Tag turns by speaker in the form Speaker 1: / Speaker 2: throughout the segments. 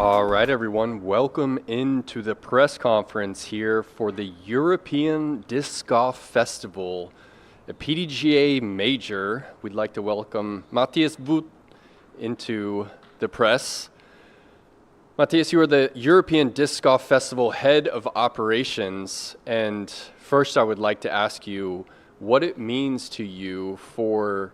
Speaker 1: All right, everyone, welcome into the press conference here for the European Disc Golf Festival, a PDGA Major. We'd like to welcome Matthias Wood into the press. Matthias, you are the European Disc Golf Festival Head of Operations, and first I would like to ask you what it means to you for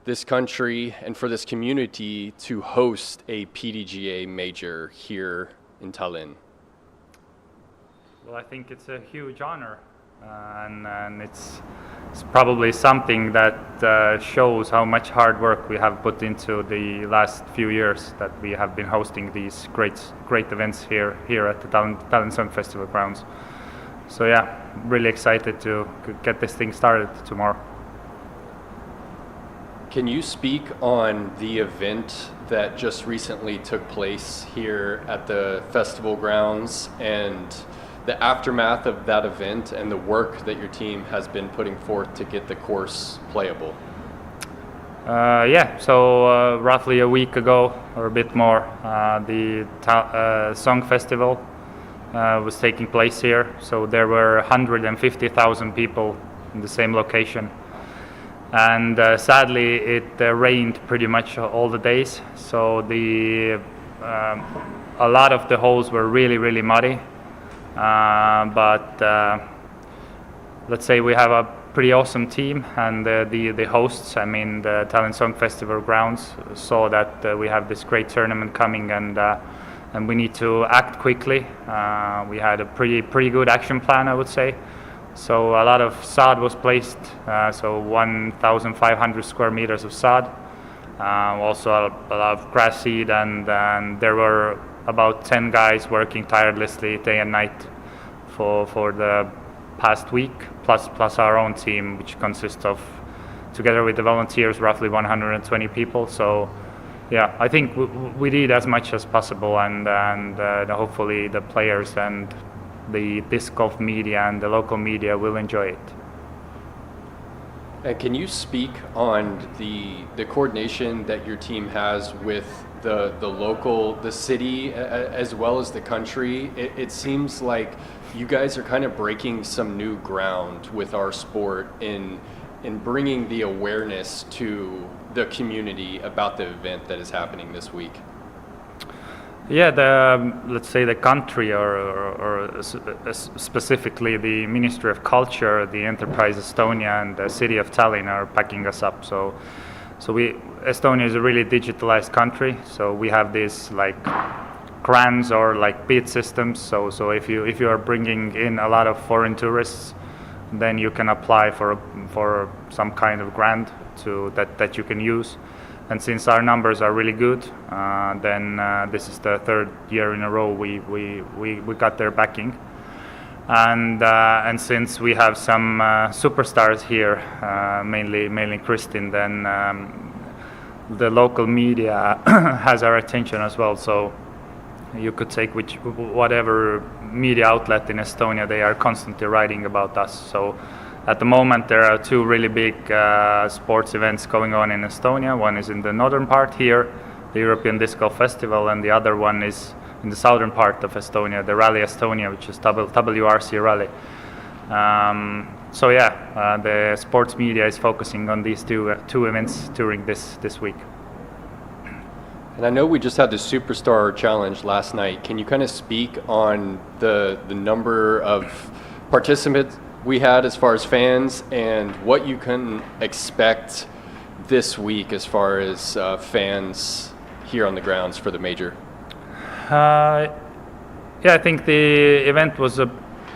Speaker 1: this country and for this community to host a PDGA Major here in Tallinn.
Speaker 2: Well, I think it's a huge honor, and it's probably something that shows how much hard work we have put into the last few years that we have been hosting these great events here at the Tallinn Song Festival grounds. So yeah, really excited to get this thing started tomorrow.
Speaker 1: Can you speak on the event that just recently took place here at the festival grounds and the aftermath of that event and the work that your team has been putting forth to get the course playable?
Speaker 2: So roughly a week ago or a bit more, the Song Festival was taking place here. So there were 150,000 people in the same location. And sadly, it rained pretty much all the days. So a lot of the holes were really muddy. But let's say we have a pretty awesome team, and the hosts, I mean the Tallinn Song Festival grounds, saw that we have this great tournament coming, and we need to act quickly. We had a pretty good action plan, I would say. So a lot of sod was placed, so 1,500 square meters of sod. Also a lot of grass seed, and there were about 10 guys working tirelessly day and night for the past week, plus our own team, which consists of, together with the volunteers, roughly 120 people. So yeah, I think we did as much as possible, and hopefully the players and the disc golf media and the local media will enjoy it.
Speaker 1: And can you speak on the coordination that your team has with the city, as well as the country? It seems like you guys are kind of breaking some new ground with our sport in bringing the awareness to the community about the event that is happening this week.
Speaker 2: Yeah, let's say the country, or specifically the Ministry of Culture, the Enterprise Estonia, and the City of Tallinn are backing us up. So Estonia is a really digitalized country. So we have these like grants or like bid systems. So if you are bringing in a lot of foreign tourists, then you can apply for some kind of grant that you can use. And since our numbers are really good, then this is the third year in a row we got their backing. And since we have some superstars here, mainly Kristin, then the local media has our attention as well. So you could take whatever media outlet in Estonia, they are constantly writing about us. So at the moment, there are two really big sports events going on in Estonia. One is in the northern part here, the European Disc Golf Festival, and the other one is in the southern part of Estonia, the Rally Estonia, which is WRC Rally. The sports media is focusing on these two events during this week.
Speaker 1: And I know we just had the Superstar Challenge last night. Can you kind of speak on the number of participants we had as far as fans, and what you can expect this week as far as fans here on the grounds for the major?
Speaker 2: I think the event was a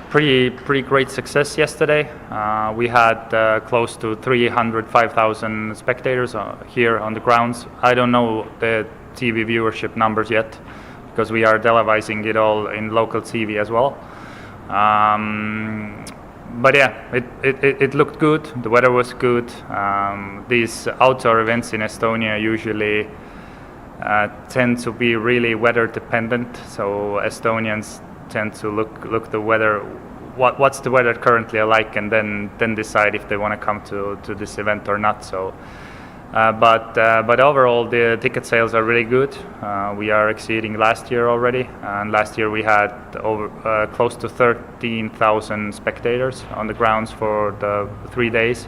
Speaker 2: pretty great success yesterday. We had close to 305,000 spectators here on the grounds. I don't know the TV viewership numbers yet, because we are televising it all in local TV as well. But yeah, it looked good. The weather was good. These outdoor events in Estonia usually tend to be really weather dependent. So Estonians tend to look the weather. What's the weather currently like, and then decide if they want to come to this event or not. So But overall, the ticket sales are really good. We are exceeding last year already, and last year we had over close to 13,000 spectators on the grounds for the 3 days.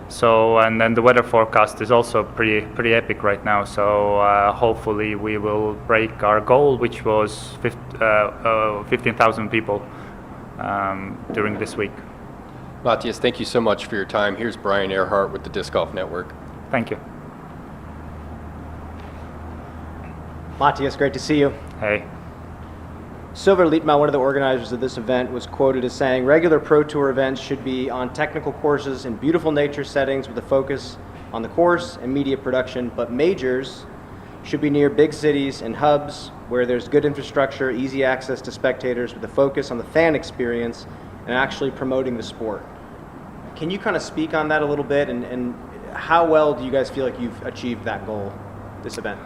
Speaker 2: So, and then the weather forecast is also pretty epic right now. So hopefully we will break our goal, which was 15,000 people during this week.
Speaker 1: Matthias, thank you so much for your time. Here's Brian Earhart with the Disc Golf Network.
Speaker 2: Thank you.
Speaker 3: Matthias, great to see you.
Speaker 2: Hey.
Speaker 3: Silver Liedtma, one of the organizers of this event, was quoted as saying, regular Pro Tour events should be on technical courses in beautiful nature settings with a focus on the course and media production, but majors should be near big cities and hubs where there's good infrastructure, easy access to spectators with a focus on the fan experience and actually promoting the sport. Can you kind of speak on that a little bit, and how well do you guys feel like you've achieved that goal, this event?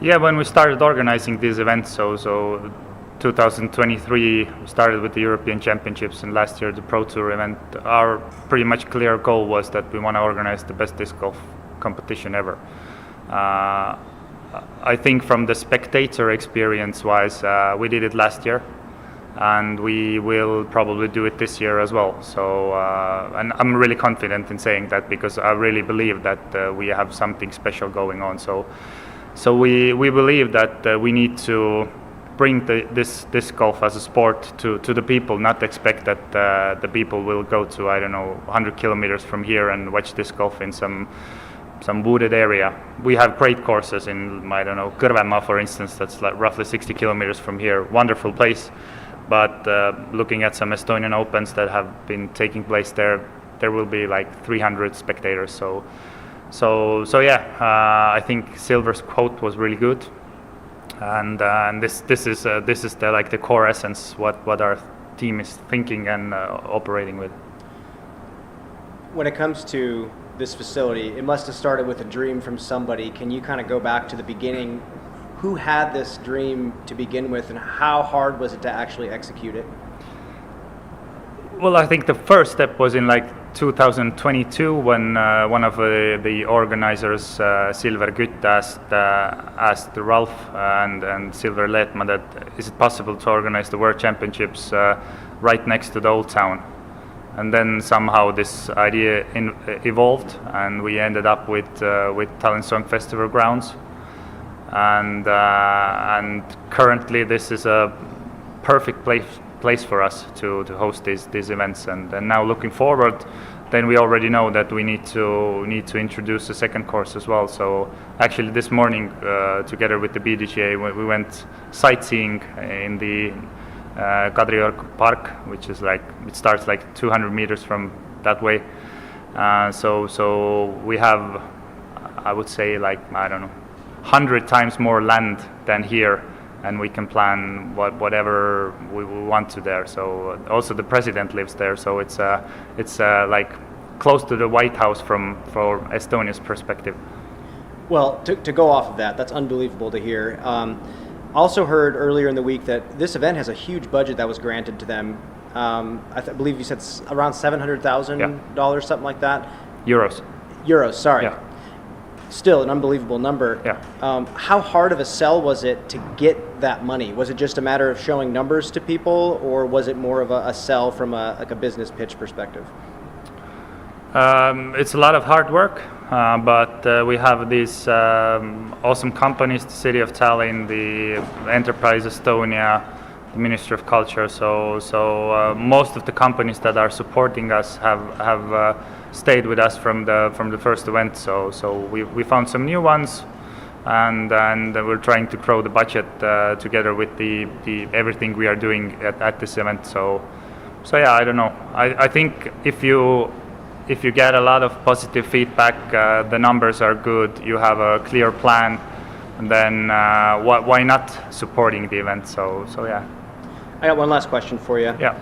Speaker 2: Yeah, when we started organizing these events, so 2023 started with the European Championships, and last year the Pro Tour event, our pretty much clear goal was that we want to organize the best disc golf competition ever. I think from the spectator experience wise, we did it last year, and we will probably do it this year as well. So, and I'm really confident in saying that because I really believe that we have something special going on. So we believe that we need to bring this disc golf as a sport to the people, not expect that the people will go to, 100 kilometers from here and watch disc golf in some wooded area. We have great courses in, Kõrvemaa, for instance, that's like roughly 60 kilometers from here. Wonderful place. But looking at some Estonian Opens that have been taking place there will be like 300 spectators. So yeah, I think Silver's quote was really good, and this is the core essence what our team is thinking and operating with.
Speaker 3: When it comes to this facility, it must have started with a dream from somebody. Can you kind of go back to the beginning? Who had this dream to begin with, and how hard was it to actually execute it?
Speaker 2: Well, I think the first step was in 2022 when one of the organizers, Silver Kütt, asked Ralph and Silver Liedtma that is it possible to organize the World Championships right next to the Old Town? And then somehow this idea evolved, and we ended up with Tallinn Song Festival grounds. And currently this is a perfect place for us to host these events, and now looking forward, then we already know that we need to introduce a second course as well. So actually this morning together with the PDGA we went sightseeing in the Kadriorgu Park, which is it starts 200 meters from that way. So we have, I would say 100 times more land than here, and we can plan whatever we want to there. So also the president lives there, so it's close to the White House for Estonia's perspective.
Speaker 3: Well, to go off of that, that's unbelievable to hear. Also heard earlier in the week that this event has a huge budget that was granted to them. I believe you said around $700,000, something like that. Euros, sorry.
Speaker 2: Yeah.
Speaker 3: Still an unbelievable number.
Speaker 2: Yeah.
Speaker 3: How hard of a sell was it to get that money? Was it just a matter of showing numbers to people, or was it more of a sell from a business pitch perspective?
Speaker 2: It's a lot of hard work, but we have these awesome companies, the City of Tallinn, the Enterprise Estonia, the Ministry of Culture. So most of the companies that are supporting us have stayed with us from the first event. So we found some new ones, and we're trying to grow the budget together with the everything we are doing at this event. So yeah, I don't know. I think if you get a lot of positive feedback, the numbers are good, you have a clear plan, and then why not supporting the event? So yeah.
Speaker 3: I got one last question for you.
Speaker 2: Yeah.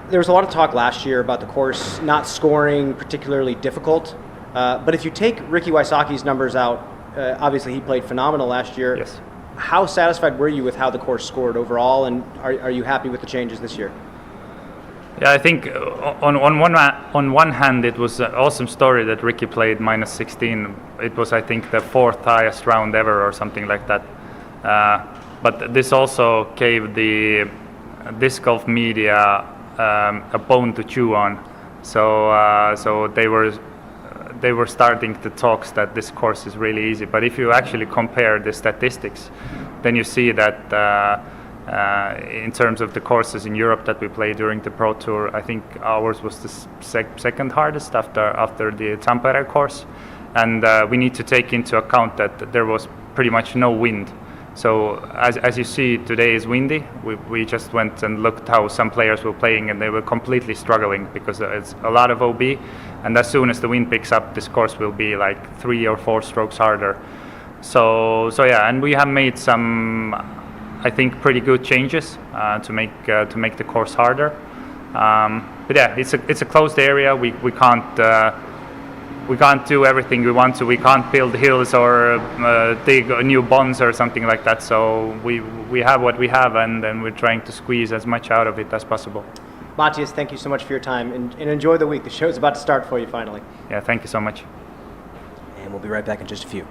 Speaker 3: There was a lot of talk last year about the course not scoring particularly difficult, but if you take Ricky Wysocki's numbers out, obviously he played phenomenal last year.
Speaker 2: Yes.
Speaker 3: How satisfied were you with how the course scored overall, and are you happy with the changes this year?
Speaker 2: Yeah, I think on one hand it was an awesome story that Ricky played -16. It was, I think, the 4th highest round ever or something like that. But this also gave the disc golf media a bone to chew on. So they were starting to talk that this course is really easy. But if you actually compare the statistics, then you see that in terms of the courses in Europe that we played during the Pro Tour, I think ours was the second hardest after the Tampere course. And we need to take into account that there was pretty much no wind. So as you see, today is windy. We just went and looked how some players were playing, and they were completely struggling because it's a lot of OB. And as soon as the wind picks up, this course will be like 3 or 4 strokes harder. So yeah, and we have made some, I think, pretty good changes to make the course harder. But yeah, it's a closed area. We can't do everything we want to. We can't build hills or dig new bonds or something like that. So we have what we have, and we're trying to squeeze as much out of it as possible.
Speaker 3: Matthias, thank you so much for your time, and enjoy the week. The show's about to start for you finally.
Speaker 2: Yeah, thank you so much.
Speaker 3: And we'll be right back in just a few.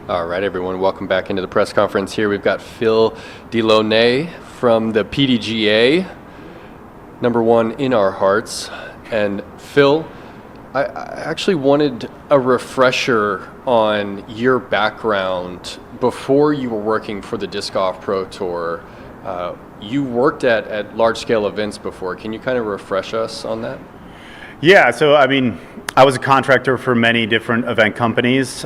Speaker 1: All right, everyone, welcome back into the press conference here. We've got Phil Delaunay from the PDGA, #1 in our hearts. And Phil, I actually wanted a refresher on your background. Before you were working for the Disc Golf Pro Tour, you worked at large-scale events before. Can you kind of refresh us on that?
Speaker 4: Yeah, so I mean, I was a contractor for many different event companies.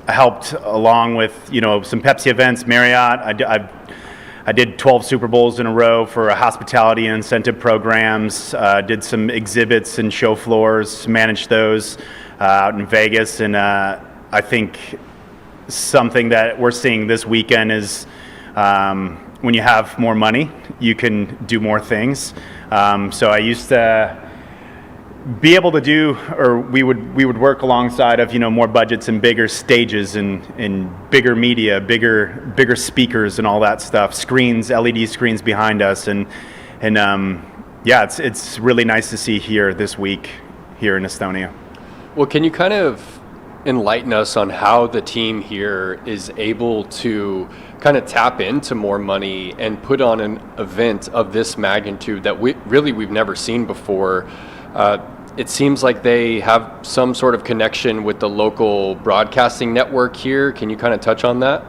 Speaker 4: I helped along with, some Pepsi events, Marriott. I did 12 Super Bowls in a row for hospitality and incentive programs, did some exhibits and show floors, managed those out in Vegas. And I think something that we're seeing this weekend is when you have more money, you can do more things. So I used to be able to do, or we would work alongside of more budgets and bigger stages and bigger media, bigger speakers and all that stuff, screens, LED screens behind us, and yeah, it's really nice to see here this week here in Estonia.
Speaker 1: Well, can you kind of enlighten us on how the team here is able to kind of tap into more money and put on an event of this magnitude that we've never seen before? It seems like they have some sort of connection with the local broadcasting network here. Can you kind of touch on that?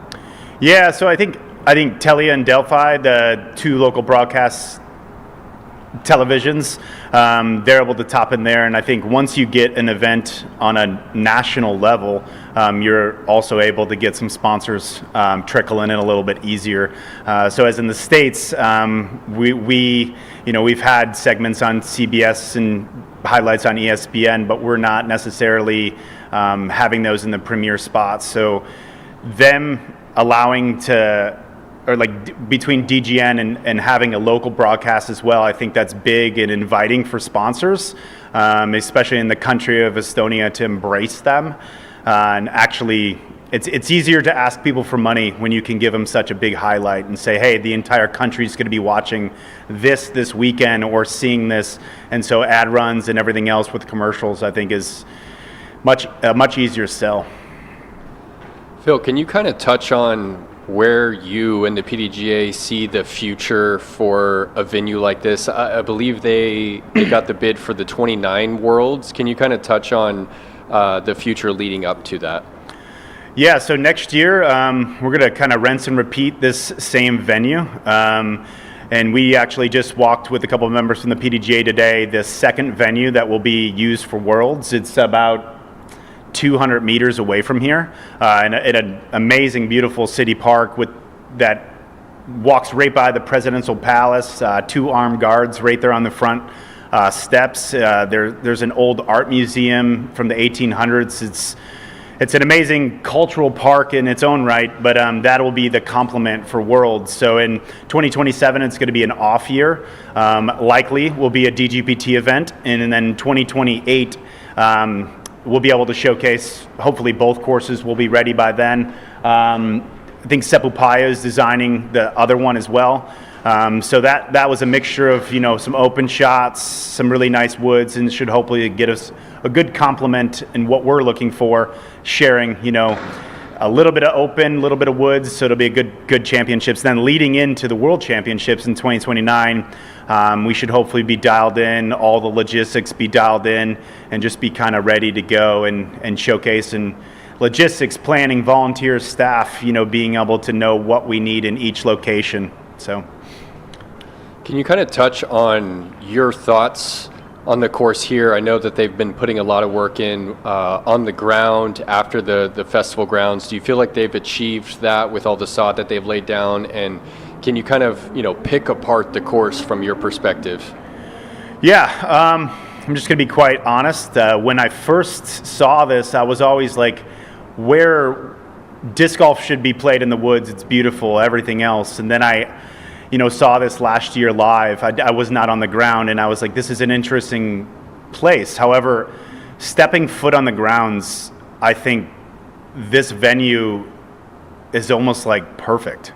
Speaker 4: Yeah, so I think Telia and Delphi, the two local broadcast televisions, they're able to top in there. And I think once you get an event on a national level, you're also able to get some sponsors trickle in a little bit easier. So as in the States, we've had segments on CBS and highlights on ESPN, but we're not necessarily having those in the premier spots. So them allowing to, or like between DGN and having a local broadcast as well, I think that's big and inviting for sponsors, especially in the country of Estonia, to embrace them. And actually, it's easier to ask people for money when you can give them such a big highlight and say, hey, the entire country is going to be watching this weekend or seeing this. And so ad runs and everything else with commercials, I think, is much easier sell.
Speaker 1: Phil, can you kind of touch on where you and the PDGA see the future for a venue like this? I believe they got the bid for the 29 Worlds. Can you kind of touch on the future leading up to that?
Speaker 4: Yeah, so next year we're going to kind of rinse and repeat this same venue. And we actually just walked with a couple of members from the PDGA today, the second venue that will be used for Worlds. It's about 200 meters away from here, in an amazing, beautiful city park that walks right by the presidential palace, 2 armed guards right there on the front steps. There's an old art museum from the 1800s. It's an amazing cultural park in its own right, but that will be the complement for Worlds. So in 2027, it's going to be an off year. Likely will be a DGPT event, and then 2028, we'll be able to showcase, hopefully both courses will be ready by then. I think Seppu Paja is designing the other one as well. So that was a mixture of, some open shots, some really nice woods, and should hopefully get us a good complement in what we're looking for, sharing, a little bit of open, a little bit of woods, so it'll be a good championships. Then leading into the World Championships in 2029, we should hopefully be dialed in, all the logistics be dialed in, and just be kind of ready to go and showcase and logistics, planning, volunteers, staff, being able to know what we need in each location. So,
Speaker 1: can you kind of touch on your thoughts on the course here? I know that they've been putting a lot of work in on the ground after the festival grounds. Do you feel like they've achieved that with all the sod that they've laid down? And can you kind of, pick apart the course from your perspective?
Speaker 4: Yeah, I'm just going to be quite honest. When I first saw this, I was always like, where disc golf should be played in the woods, it's beautiful, everything else. And then I saw this last year live. I was not on the ground, and I was like, this is an interesting place. However, stepping foot on the grounds, I think this venue is almost like perfect.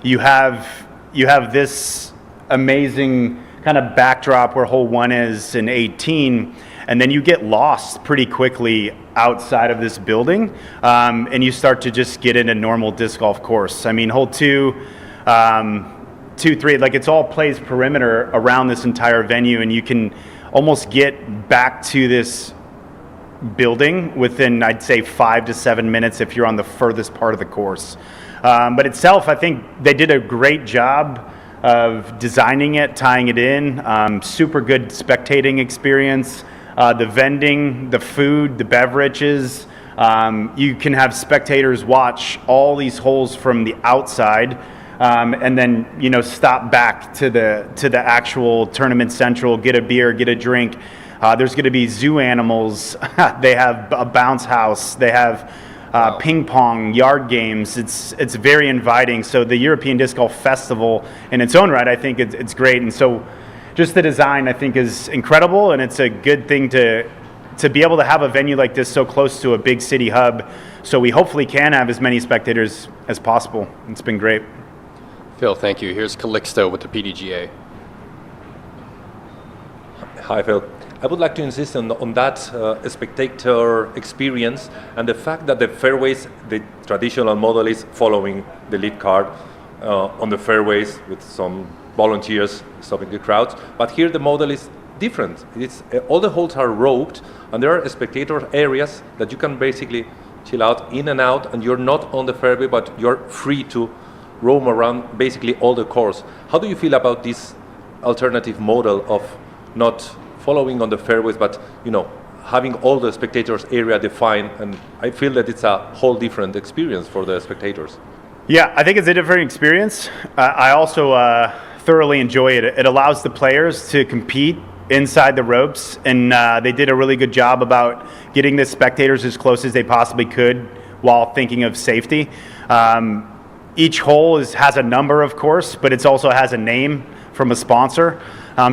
Speaker 4: You have this amazing kind of backdrop where hole 1 is in 18, and then you get lost pretty quickly outside of this building, and you start to just get in a normal disc golf course. I mean, hole 2, 2, 3, like it's all plays perimeter around this entire venue, and you can almost get back to this building within, I'd say, 5 to 7 minutes if you're on the furthest part of the course. But itself, I think they did a great job of designing it, tying it in. Super good spectating experience. The vending, the food, the beverages. You can have spectators watch all these holes from the outside, and then stop back to the actual tournament central, get a beer, get a drink. There's going to be zoo animals. They have a bounce house. They have ping pong, yard games. It's very inviting. So the European Disc Golf Festival in its own right, I think it's great. And so just the design, I think, is incredible, and it's a good thing to be able to have a venue like this so close to a big city hub. So we hopefully can have as many spectators as possible. It's been great.
Speaker 1: Phil, thank you. Here's Calixto with the PDGA.
Speaker 5: Hi, Phil. I would like to insist on that spectator experience and the fact that the fairways, the traditional model is following the lead card on the fairways with some volunteers stopping the crowds. But here the model is different. It's all the holes are roped, and there are spectator areas that you can basically chill out in and out, and you're not on the fairway, but you're free to roam around basically all the course. How do you feel about this alternative model of not following on the fairways, but having all the spectators' area defined, and I feel that it's a whole different experience for the spectators.
Speaker 4: Yeah, I think it's a different experience. I also thoroughly enjoy it. It allows the players to compete inside the ropes, and they did a really good job about getting the spectators as close as they possibly could while thinking of safety. Each hole has a number, of course, but it also has a name from a sponsor.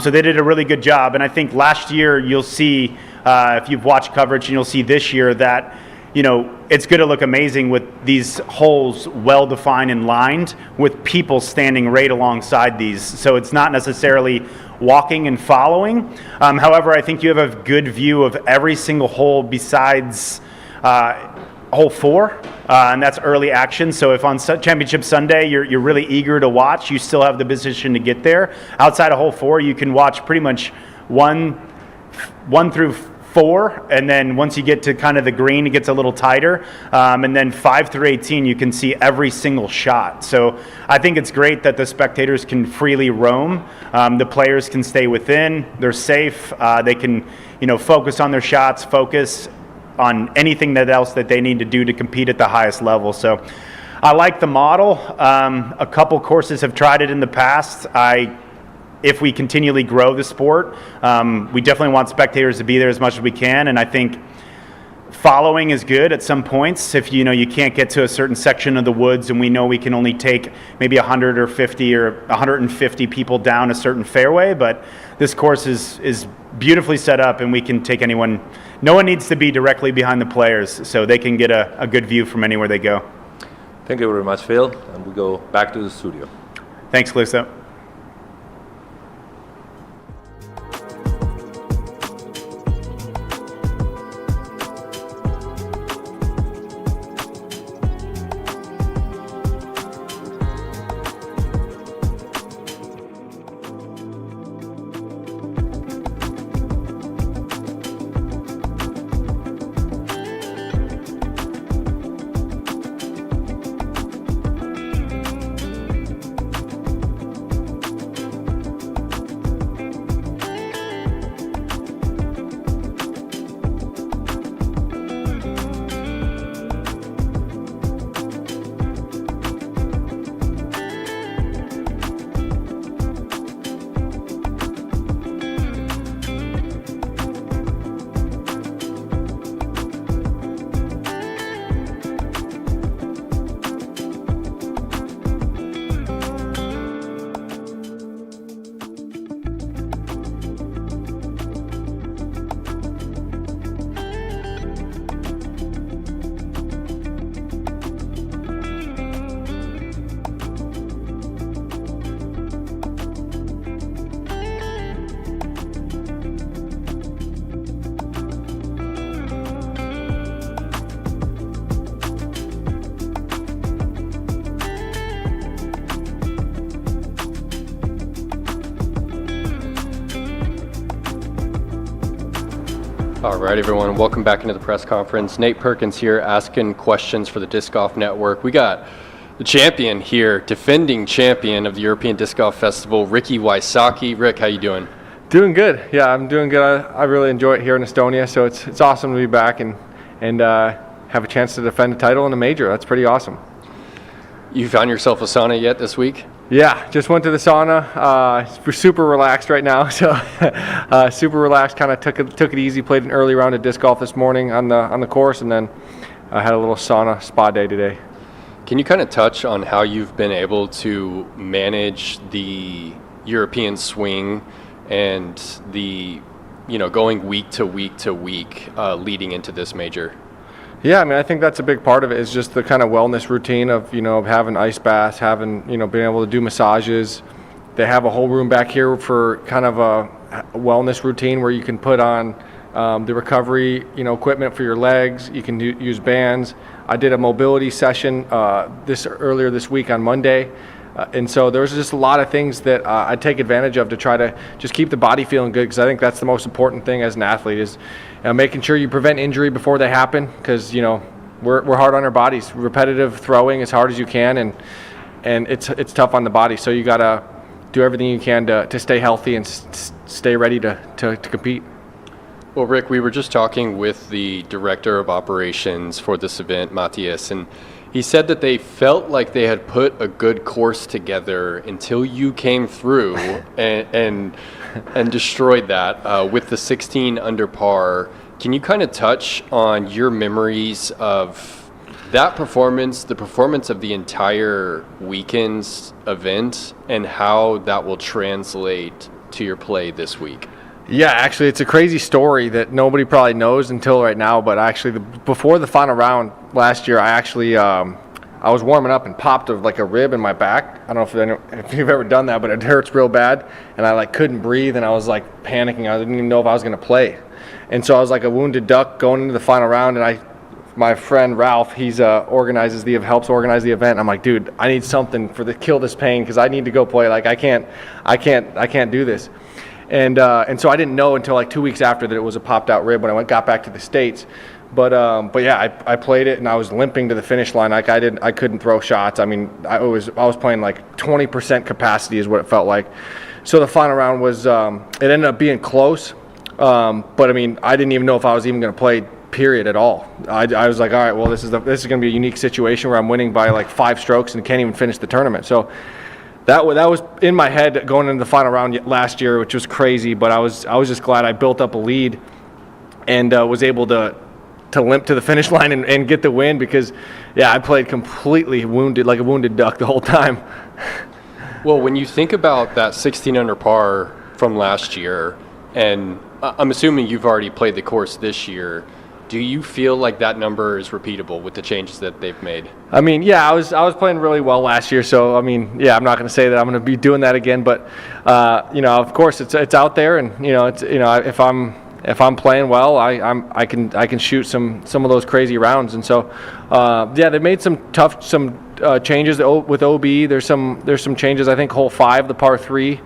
Speaker 4: So they did a really good job, and I think last year you'll see, if you've watched coverage, and you'll see this year that it's going to look amazing with these holes well defined and lined with people standing right alongside these. So it's not necessarily walking and following. However, I think you have a good view of every single hole besides hole 4, and that's early action. So if on Championship Sunday you're really eager to watch, you still have the position to get there. Outside of hole 4, you can watch pretty much 1 through 4, and then once you get to kind of the green, it gets a little tighter, and then 5 through 18, you can see every single shot. So I think it's great that the spectators can freely roam. The players can stay within. They're safe. They can, focus on their shots, focus on anything else that they need to do to compete at the highest level. So I like the model. A couple courses have tried it in the past. If we continually grow the sport, we definitely want spectators to be there as much as we can, and I think following is good at some points. If you can't get to a certain section of the woods, and we know we can only take maybe 100 or 50 or 150 people down a certain fairway, but this course is beautifully set up, and we can take anyone. No one needs to be directly behind the players, so they can get a good view from anywhere they go.
Speaker 5: Thank you very much, Phil, and we go back to the studio.
Speaker 4: Thanks, Lisa.
Speaker 1: All right, everyone, welcome back into the press conference. Nate Perkins here asking questions for the Disc Golf Network. We got the champion here, defending champion of the European Disc Golf Festival, Ricky Wysocki. Rick, how you doing?
Speaker 6: Doing good. Yeah, I'm doing good. I really enjoy it here in Estonia, so it's awesome to be back and have a chance to defend a title in a major. That's pretty awesome.
Speaker 1: You found yourself a sauna yet this week?
Speaker 6: Yeah, just went to the sauna. We're super relaxed right now, so super relaxed. Kind of took it easy. Played an early round of disc golf this morning on the course, and then had a little sauna spa day today.
Speaker 1: Can you kind of touch on how you've been able to manage the European swing and the going week to week to week leading into this major?
Speaker 6: Yeah, I mean, I think that's a big part of it is just the kind of wellness routine of, having ice baths, having, being able to do massages. They have a whole room back here for kind of a wellness routine where you can put on the recovery, equipment for your legs. You can use bands. I did a mobility session earlier this week on Monday. And so there's just a lot of things that I take advantage of to try to just keep the body feeling good, because I think that's the most important thing as an athlete is making sure you prevent injury before they happen, because we're hard on our bodies. Repetitive throwing as hard as you can, and it's tough on the body. So you gotta do everything you can to stay healthy and stay ready to compete.
Speaker 1: Well, Rick, we were just talking with the director of operations for this event, Matthias, and he said that they felt like they had put a good course together until you came through and destroyed that with the 16 under par. Can you kind of touch on your memories of that performance, the performance of the entire weekend's event, and how that will translate to your play this week?
Speaker 6: Yeah, actually, it's a crazy story that nobody probably knows until right now. But actually, before the final round last year, I was warming up and popped like a rib in my back. I don't know if you've ever done that, but it hurts real bad, and I like couldn't breathe, and I was like panicking. I didn't even know if I was going to play, and so I was like a wounded duck going into the final round. And my friend Ralph, he's helps organize the event. I'm like, dude, I need something to kill this pain because I need to go play. Like I can't do this. And so I didn't know until like 2 weeks after that it was a popped out rib when I got back to the States. But yeah, I played it and I was limping to the finish line. Like I couldn't throw shots. I mean, I was playing like 20% capacity is what it felt like. So the final round was it ended up being close. But I mean, I didn't even know if I was even going to play. Period at all. I was like, all right, well, this is going to be a unique situation where I'm winning by like 5 strokes and can't even finish the tournament. So that was in my head going into the final round last year, which was crazy. But I was just glad I built up a lead and was able to limp to the finish line and get the win because, yeah, I played completely wounded, like a wounded duck the whole time.
Speaker 1: Well, when you think about that 16 under par from last year, and I'm assuming you've already played the course this year, do you feel like that number is repeatable with the changes that they've made?
Speaker 6: I mean, yeah, I was playing really well last year, so I mean, yeah, I'm not going to say that I'm going to be doing that again, but of course, it's out there, and if I'm playing well, I can shoot some of those crazy rounds, and so yeah, they made some changes with OB. There's some changes. I think hole 5, the par 3,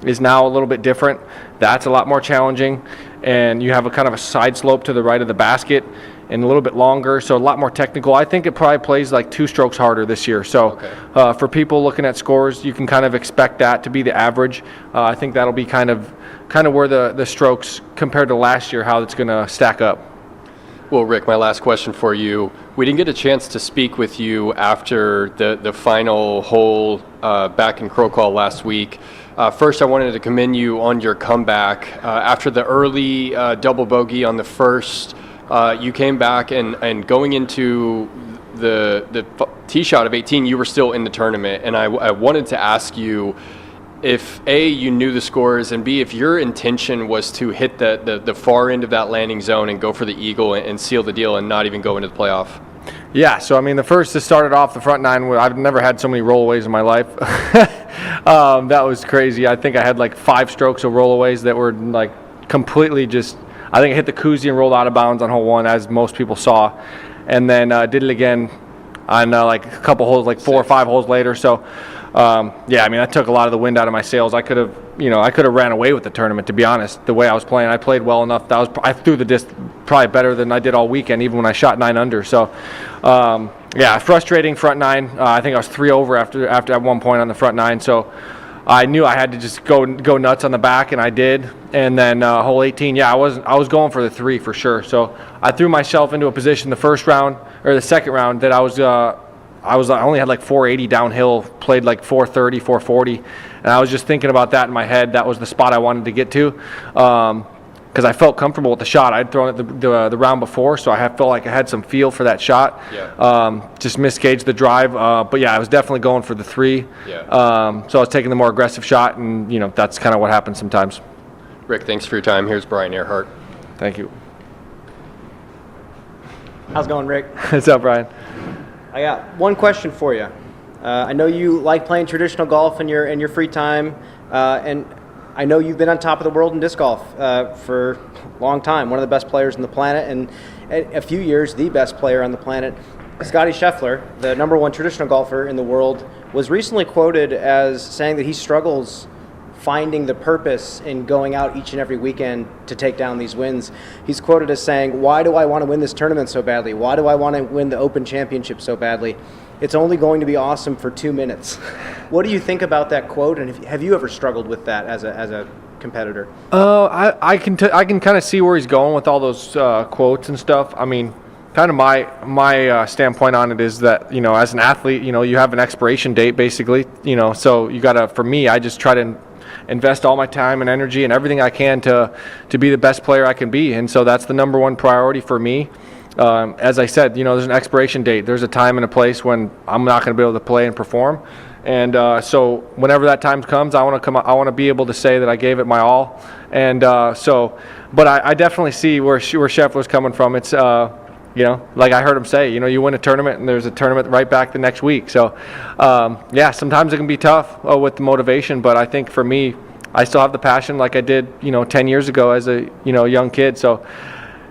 Speaker 6: is now a little bit different. That's a lot more challenging, and you have a kind of a side slope to the right of the basket and a little bit longer, so a lot more technical. I think it probably plays like 2 strokes harder this year. So okay. For people looking at scores, you can kind of expect that to be the average. I think that'll be kind of where the strokes compared to last year, how it's going to stack up.
Speaker 1: Well, Rick, my last question for you. We didn't get a chance to speak with you after the final hole back in Crow Call last week. First, I wanted to commend you on your comeback. After the early double bogey on the first, you came back and going into the tee shot of 18, you were still in the tournament. And I wanted to ask you if A, you knew the scores, and B, if your intention was to hit the far end of that landing zone and go for the eagle and seal the deal and not even go into the playoff.
Speaker 6: Yeah, so I mean, the first that started off the front 9, I've never had so many rollaways in my life. That was crazy. I think I had like 5 strokes of rollaways that were like completely just, I think I hit the koozie and rolled out of bounds on hole 1, as most people saw, and then did it again on like a couple holes, like 4 or 5 holes later. So yeah, I mean, that took a lot of the wind out of my sails. I could have ran away with the tournament, to be honest. The way I was playing, I played well enough. I threw the disc probably better than I did all weekend, even when I shot 9 under. So yeah, frustrating front 9. I think I was 3 over after at one point on the front 9. So I knew I had to just go nuts on the back, and I did. And then hole 18, yeah, I was going for the 3 for sure. So I threw myself into a position the second round that I only had like 480 downhill, played like 430, 440, and I was just thinking about that in my head. That was the spot I wanted to get to, because I felt comfortable with the shot. I'd thrown it the round before, so I felt like I had some feel for that shot. Yeah. Just misgauged the drive, but yeah, I was definitely going for the 3. Yeah. So I was taking the more aggressive shot, and that's kind of what happens sometimes.
Speaker 1: Rick, thanks for your time. Here's Brian Earhart.
Speaker 6: Thank you.
Speaker 3: How's it going, Rick?
Speaker 6: What's up, Brian?
Speaker 3: I got one question for you. I know you like playing traditional golf in your free time, and I know you've been on top of the world in disc golf for a long time, one of the best players on the planet, and a few years the best player on the planet. Scotty Scheffler, the number 1 traditional golfer in the world, was recently quoted as saying that he struggles finding the purpose in going out each and every weekend to take down these wins. He's quoted as saying, "Why do I want to win this tournament so badly? Why do I want to win the Open Championship so badly?" it's only going to be awesome for 2 minutes. What do you think about that quote, and have you ever struggled with that as a competitor?
Speaker 6: I can kind of see where he's going with all those quotes and stuff. I mean, kind of my standpoint on it is that, you know, as an athlete, you know, you have an expiration date basically, you know, so you gotta, for me, I just try to invest all my time and energy and everything I can to be the best player I can be, and so that's the number one priority for me. As I said, you know, there's an expiration date. There's a time and a place when I'm not going to be able to play and perform, and so whenever that time comes, I want to be able to say that I gave it my all, and but I definitely see where Chef was coming from. It's you know, like I heard him say, you know, you win a tournament and there's a tournament right back the next week. So, yeah, sometimes it can be tough with the motivation, but I think for me, I still have the passion like I did, you know, 10 years ago as a, you know, young kid. So,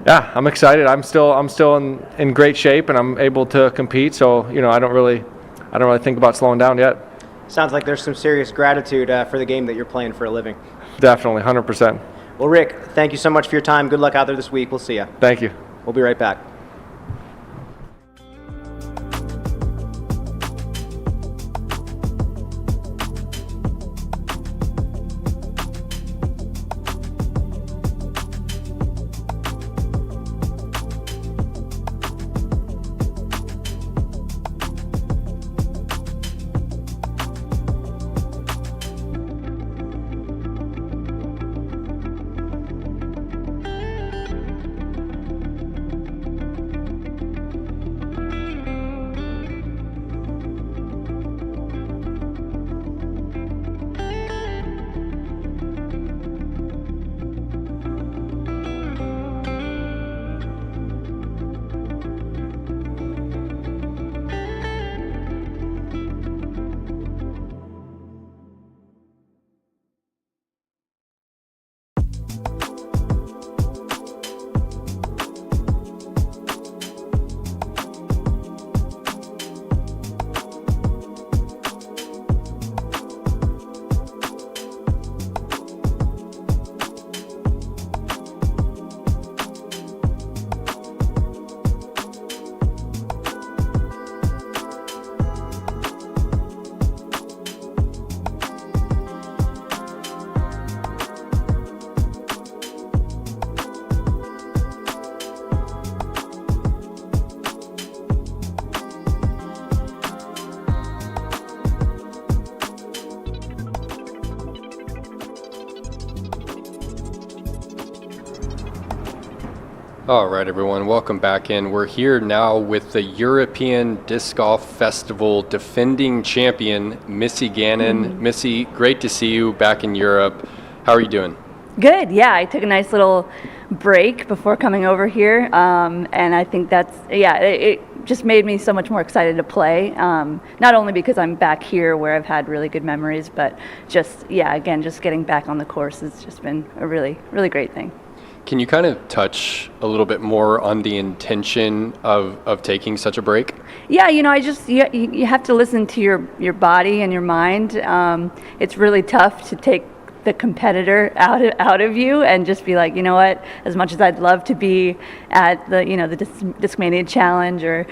Speaker 6: yeah, I'm excited. I'm still in great shape and I'm able to compete. So, you know, I don't really think about slowing down yet.
Speaker 3: Sounds like there's some serious gratitude for the game that you're playing for a living.
Speaker 6: Definitely, 100%.
Speaker 3: Well, Rick, thank you so much for your time. Good luck out there this week. We'll see you.
Speaker 6: Thank you.
Speaker 3: We'll be right back.
Speaker 1: All right, everyone, welcome back in. We're here now with the European Disc Golf Festival defending champion, Missy Gannon. Missy, great to see you back in Europe. How are you doing?
Speaker 7: Good, yeah. I took a nice little break before coming over here, and I think that's, it just made me so much more excited to play. Not only because I'm back here where I've had really good memories, but just, again, just getting back on the course has just been a really, really great thing.
Speaker 1: Can you kind of touch a little bit more on the intention of taking such a break? Yeah,
Speaker 7: you have to listen to your body and your mind. It's really tough to take the competitor out of you and just be like, you know what, as much as I'd love to be at the Discmania Challenge or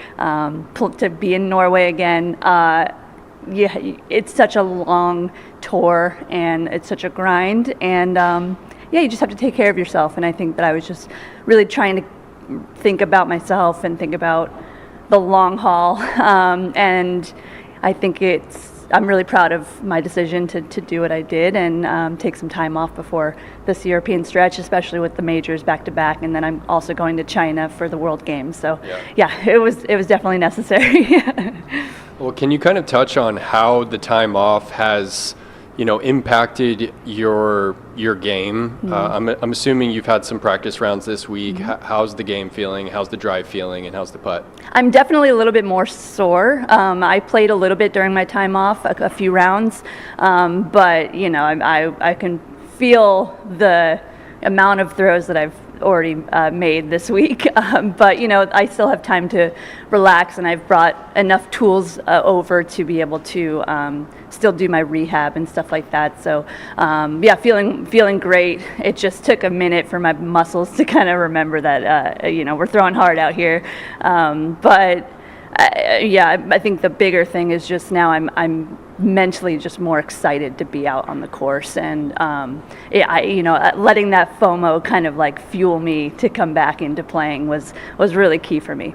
Speaker 7: to be in Norway again, it's such a long tour and it's such a grind, and you just have to take care of yourself. And I think that I was just really trying to think about myself and think about the long haul. And I think I'm really proud of my decision to do what I did and take some time off before this European stretch, especially with the majors back to back. And then I'm also going to China for the World Games. So it was definitely necessary.
Speaker 1: Well, can you kind of touch on how the time off has impacted your game? I'm assuming you've had some practice rounds this week. How's the game feeling? How's the drive feeling? And how's the putt?
Speaker 7: I'm definitely a little bit more sore. I played a little bit during my time off, a few rounds, but I can feel the amount of throws that I've already made this week, but I still have time to relax, and I've brought enough tools over to be able to still do my rehab and stuff like that. So feeling great. It just took a minute for my muscles to kind of remember that we're throwing hard out here, but I think the bigger thing is just now I'm mentally just more excited to be out on the course, and letting that FOMO kind of like fuel me to come back into playing was really key for me.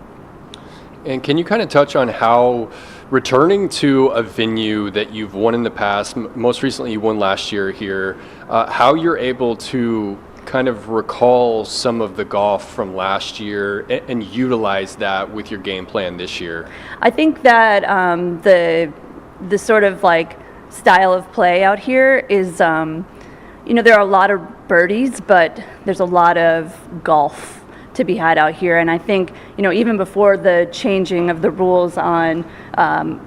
Speaker 1: And can you kind of touch on how returning to a venue that you've won in the past, most recently you won last year here, how you're able to kind of recall some of the golf from last year and utilize that with your game plan this year?
Speaker 7: I think that the sort of like style of play out here is, there are a lot of birdies, but there's a lot of golf to be had out here. And I think, even before the changing of the rules on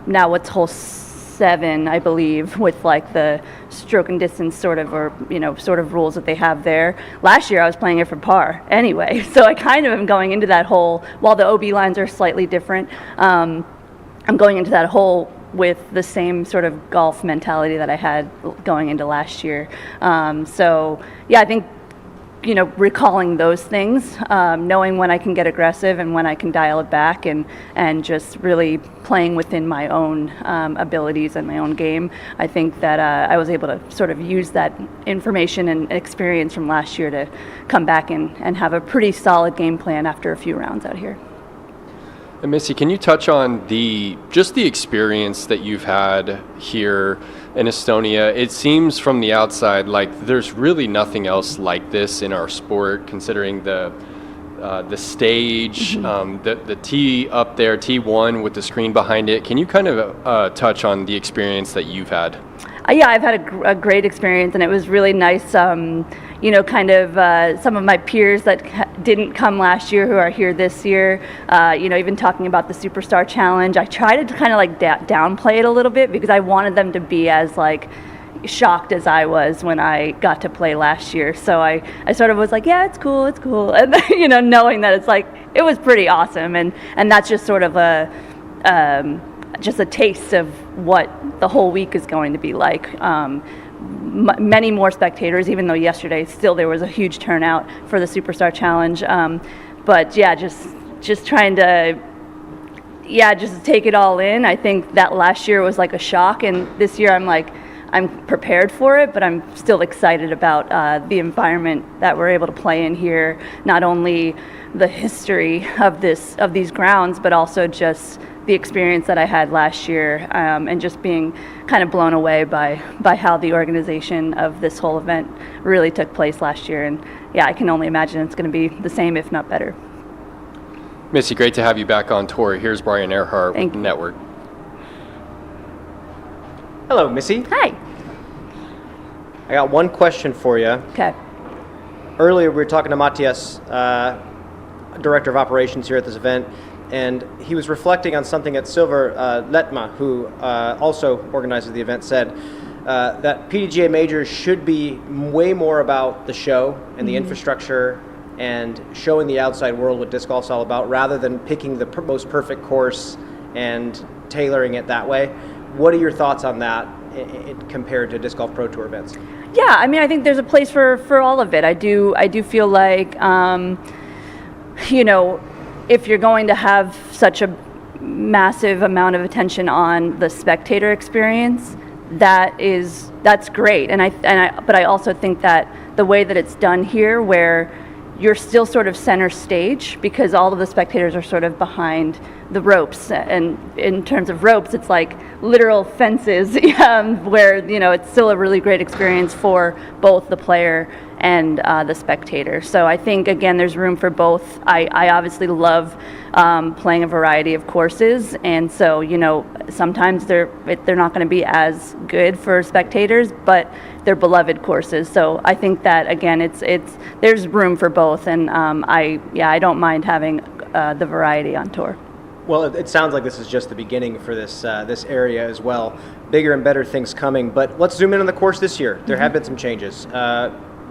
Speaker 7: now what's hole 7, I believe, with like the stroke and distance sort of rules that they have there. Last year I was playing it for par anyway, so I kind of am going into that hole, while the OB lines are slightly different, I'm going into that hole with the same sort of golf mentality that I had going into last year. I think recalling those things, knowing when I can get aggressive and when I can dial it back, and just really playing within my own abilities and my own game. I think that I was able to sort of use that information and experience from last year to come back and have a pretty solid game plan after a few rounds out here.
Speaker 1: And Missy, can you touch on the experience that you've had here in Estonia? It seems from the outside like there's really nothing else like this in our sport, considering the stage, the tee up there, T1 with the screen behind it. Can you kind of touch on the experience that you've had?
Speaker 7: I've had a great experience, and it was really nice. Some of my peers that didn't come last year who are here this year, even talking about the Superstar Challenge. I tried to kind of like downplay it a little bit because I wanted them to be as like shocked as I was when I got to play last year. So I sort of was like, yeah, it's cool. And then, knowing that it's like, it was pretty awesome. And that's just sort of just a taste of what the whole week is going to be like. Many more spectators, even though yesterday still there was a huge turnout for the Superstar Challenge. But yeah, just trying to, just take it all in. I think that last year was like a shock, and this year I'm prepared for it, but I'm still excited about the environment that we're able to play in here. Not only the history of these grounds, but also just the experience that I had last year, and just being kind of blown away by how the organization of this whole event really took place last year. And yeah, I can only imagine it's going to be the same, if not better.
Speaker 1: Missy, great to have you back on tour. Here's Brian Earhart
Speaker 7: Thank
Speaker 1: with
Speaker 7: you.
Speaker 1: Network.
Speaker 3: Hello, Missy.
Speaker 7: Hi.
Speaker 3: I got one question for you.
Speaker 7: Okay.
Speaker 3: Earlier, we were talking to Matthias, Director of Operations here at this event, and he was reflecting on something that Silver Letma, who also organizes the event, said that PDGA Majors should be way more about the show and the infrastructure and showing the outside world what disc golf's all about, rather than picking the most perfect course and tailoring it that way. What are your thoughts on that compared to Disc Golf Pro Tour events?
Speaker 7: Yeah, I think there's a place for all of it. I do feel like, if you're going to have such a massive amount of attention on the spectator experience, that's great. But I also think that the way that it's done here, where you're still sort of center stage, because all of the spectators are sort of behind the ropes, and in terms of ropes, it's like literal fences, where it's still a really great experience for both the player and the spectator. So I think, again, there's room for both. I obviously love playing a variety of courses, and so sometimes they're not going to be as good for spectators, but they're beloved courses. So I think that, again, there's room for both, and I don't mind having the variety on tour.
Speaker 3: Well, it sounds like this is just the beginning for this area as well. Bigger and better things coming. But let's zoom in on the course this year. There have been some changes.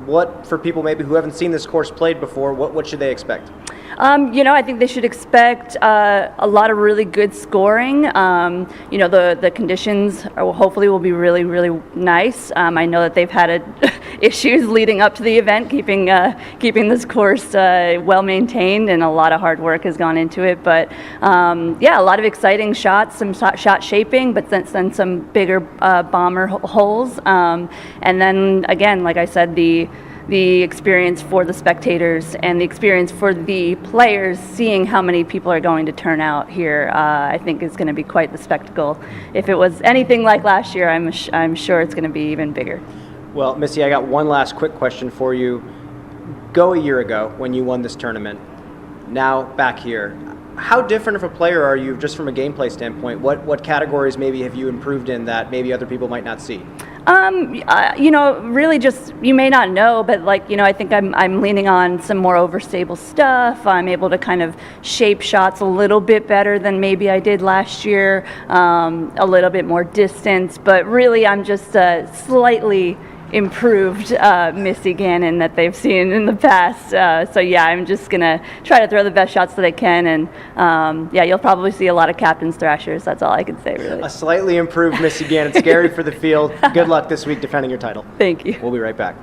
Speaker 3: What, for people maybe who haven't seen this course played before, what should they expect?
Speaker 7: I think they should expect a lot of really good scoring. The conditions hopefully will be really, really nice. I know that they've had issues leading up to the event, keeping this course well maintained, and a lot of hard work has gone into it. But a lot of exciting shots, some shot shaping, but then some bigger bomber holes. And then again, like I said, the experience for the spectators and the experience for the players, seeing how many people are going to turn out here, I think is going to be quite the spectacle. If it was anything like last year, I'm sure it's going to be even bigger.
Speaker 3: Well, Missy, I got one last quick question for you. Go a year ago when you won this tournament. Now back here. How different of a player are you just from a gameplay standpoint? What categories maybe have you improved in that maybe other people might not see?
Speaker 7: Really just, you may not know, but I think I'm leaning on some more overstable stuff. I'm able to kind of shape shots a little bit better than maybe I did last year, a little bit more distance, but really I'm just slightly improved Missy Gannon that they've seen in the past. I'm just going to try to throw the best shots that I can, and you'll probably see a lot of captain's thrashers. That's all I can say, really.
Speaker 3: A slightly improved Missy Gannon. Scary for the field. Good luck this week defending your title.
Speaker 7: Thank you.
Speaker 3: We'll be right back.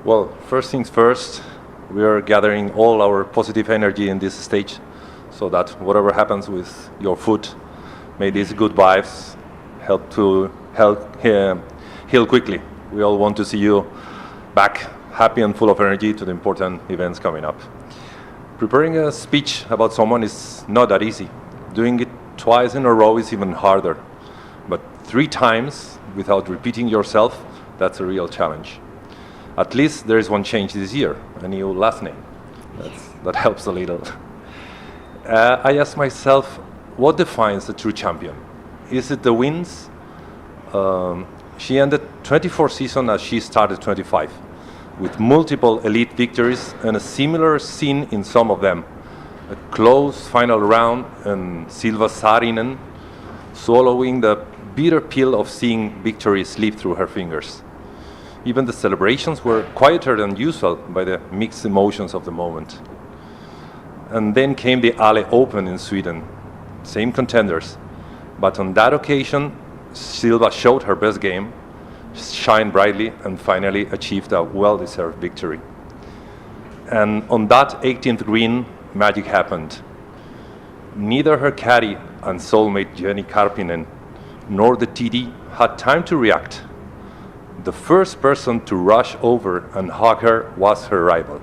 Speaker 5: Well, first things first, we are gathering all our positive energy in this stage so that whatever happens with your foot, may these good vibes help heal quickly. We all want to see you back happy and full of energy to the important events coming up. Preparing a speech about someone is not that easy. Doing it twice in a row is even harder. But 3 times without repeating yourself, that's a real challenge. At least there is one change this year, a new last name. That helps a little. I asked myself, what defines a true champion? Is it the wins? She ended 24 seasons as she started 25, with multiple elite victories and a similar scene in some of them. A close final round and Silva Saarinen swallowing the bitter pill of seeing victory slip through her fingers. Even the celebrations were quieter than usual by the mixed emotions of the moment. And then came the Ale Open in Sweden, same contenders. But on that occasion, Silva showed her best game, shined brightly, and finally achieved a well-deserved victory. And on that 18th green, magic happened. Neither her caddy and soulmate Jenny Karpinen nor the TD had time to react. The first person to rush over and hug her was her rival.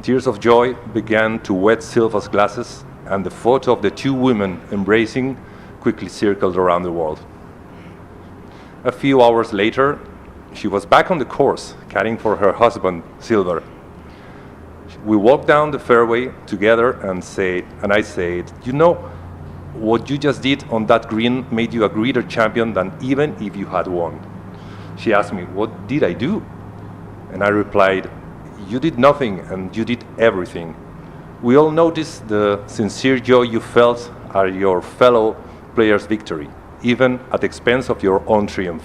Speaker 5: Tears of joy began to wet Silva's glasses, and the photo of the two women embracing quickly circled around the world. A few hours later, she was back on the course, caddying for her husband, Silver. We walked down the fairway together and I said, you know, what you just did on that green made you a greater champion than even if you had won. She asked me, what did I do? And I replied, you did nothing and you did everything. We all noticed the sincere joy you felt at your fellow players' victory, even at the expense of your own triumph.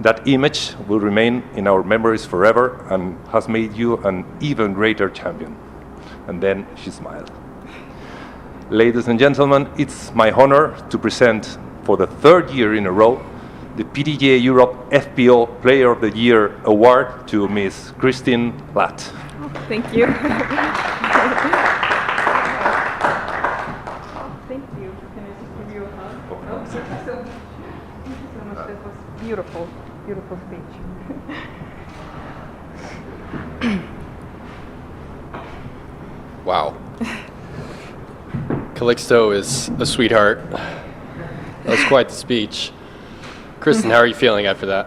Speaker 5: That image will remain in our memories forever and has made you an even greater champion. And then she smiled. Ladies and gentlemen, it's my honor to present for the third year in a row the PDGA Europe FPO Player of the Year Award to Miss Christine Latt.
Speaker 8: Thank you. Thank you. Can I just give you a hug? Oh, thank you so much. Thank you so much. That was beautiful, beautiful speech.
Speaker 1: Wow. Calixto is a sweetheart. That was quite the speech. Kristen, how are you feeling after that?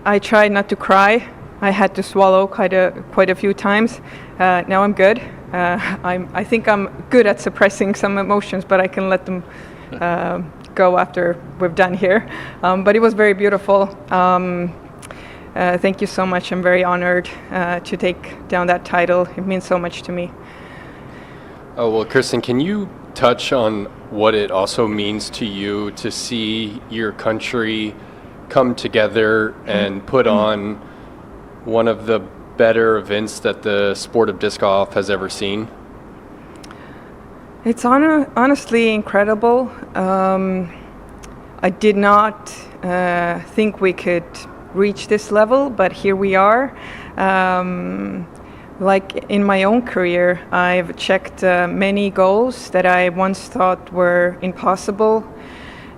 Speaker 8: I tried not to cry. I had to swallow quite a few times. Now I'm good. I think I'm good at suppressing some emotions, but I can let them go after we're done here. But it was very beautiful. Thank you so much. I'm very honored to take down that title. It means so much to me.
Speaker 1: Oh, well, Kristen, can you touch on what it also means to you to see your country come together and put on one of the better events that the sport of disc golf has ever seen?
Speaker 8: It's honestly incredible. I did not think we could reach this level, but here we are. Like in my own career, I've checked many goals that I once thought were impossible.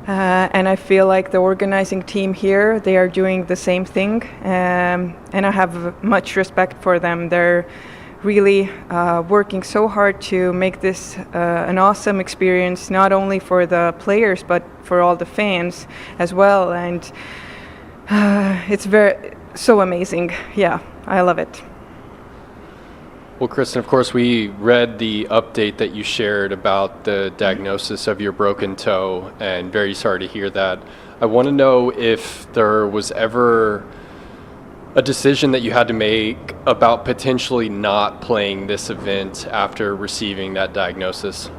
Speaker 8: And I feel like the organizing team here, they are doing the same thing. And I have much respect for them. They're really working so hard to make this an awesome experience, not only for the players, but for all the fans as well. And it's so amazing. Yeah, I love it.
Speaker 1: Well, Kristen, of course, we read the update that you shared about the diagnosis of your broken toe, and very sorry to hear that. I want to know if there was ever a decision that you had to make about potentially not playing this event after receiving that diagnosis.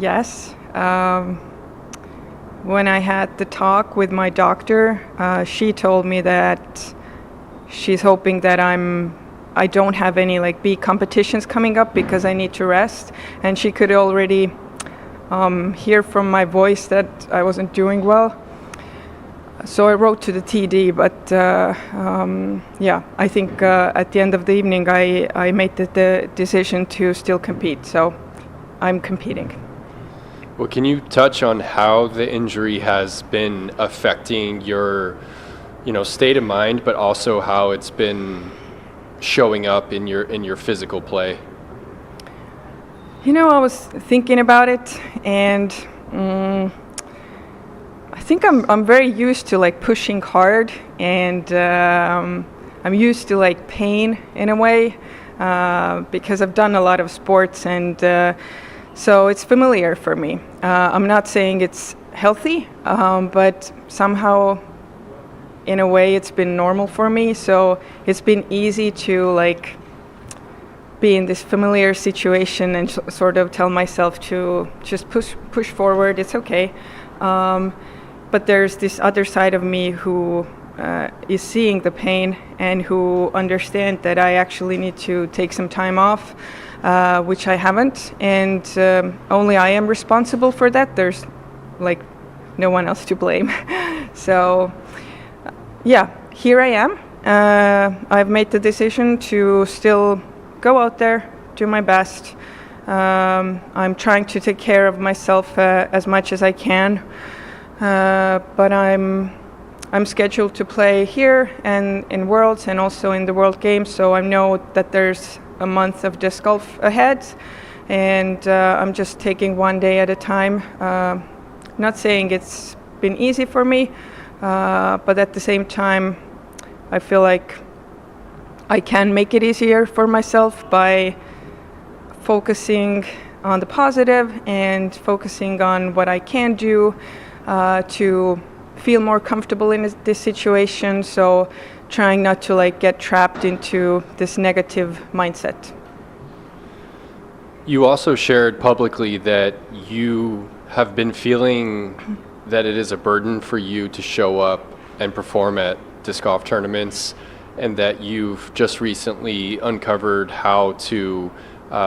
Speaker 8: Yes. When I had the talk with my doctor, she told me that she's hoping that I don't have any big competitions coming up because I need to rest, and she could already hear from my voice that I wasn't doing well. So I wrote to the TD, but yeah, I think at the end of the evening I made the decision to still compete, so I'm competing.
Speaker 1: Well, can you touch on how the injury has been affecting your, state of mind, but also how it's been showing up in your physical play?
Speaker 8: I was thinking about it, and I think I'm very used to pushing hard, and I'm used to pain in a way because I've done a lot of sports, and so it's familiar for me. I'm not saying it's healthy, but somehow in a way it's been normal for me, so it's been easy to be in this familiar situation and sort of tell myself to just push forward. It's okay. But there's this other side of me who is seeing the pain and who understand that I actually need to take some time off, which I haven't, and only I am responsible for that. There's like no one else to blame. So yeah, here I am. I've made the decision to still go out there, do my best. I'm trying to take care of myself as much as I can, but I'm scheduled to play here and in Worlds and also in the World Games, so I know that there's a month of disc golf ahead, and I'm just taking one day at a time. Not saying it's been easy for me, but at the same time, I feel like I can make it easier for myself by focusing on the positive and focusing on what I can do to feel more comfortable in this situation. So trying not to like get trapped into this negative mindset.
Speaker 1: You also shared publicly that you have been feeling that it is a burden for you to show up and perform at disc golf tournaments, and that you've just recently uncovered how to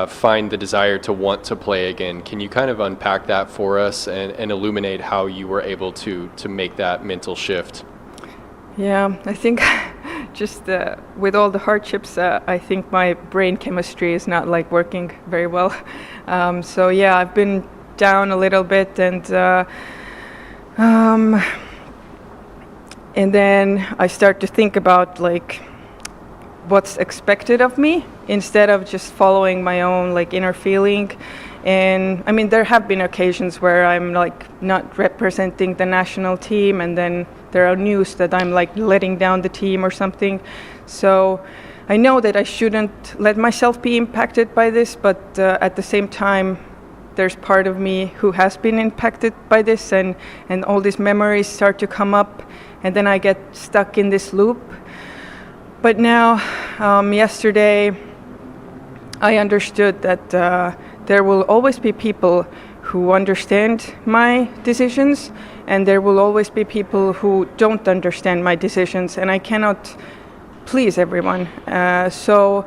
Speaker 1: find the desire to want to play again. Can you kind of unpack that for us and illuminate how you were able to make that mental shift?
Speaker 8: Yeah, I think just with all the hardships, I think my brain chemistry is not like working very well. So yeah, I've been down a little bit, and then I start to think about like what's expected of me instead of just following my own like inner feeling. And I mean, there have been occasions where I'm like not representing the national team, and then there are news that I'm like letting down the team or something. So I know that I shouldn't let myself be impacted by this, but at the same time, there's part of me who has been impacted by this, and all these memories start to come up, and then I get stuck in this loop. But now, yesterday, I understood that there will always be people who understand my decisions, and there will always be people who don't understand my decisions, and I cannot please everyone. So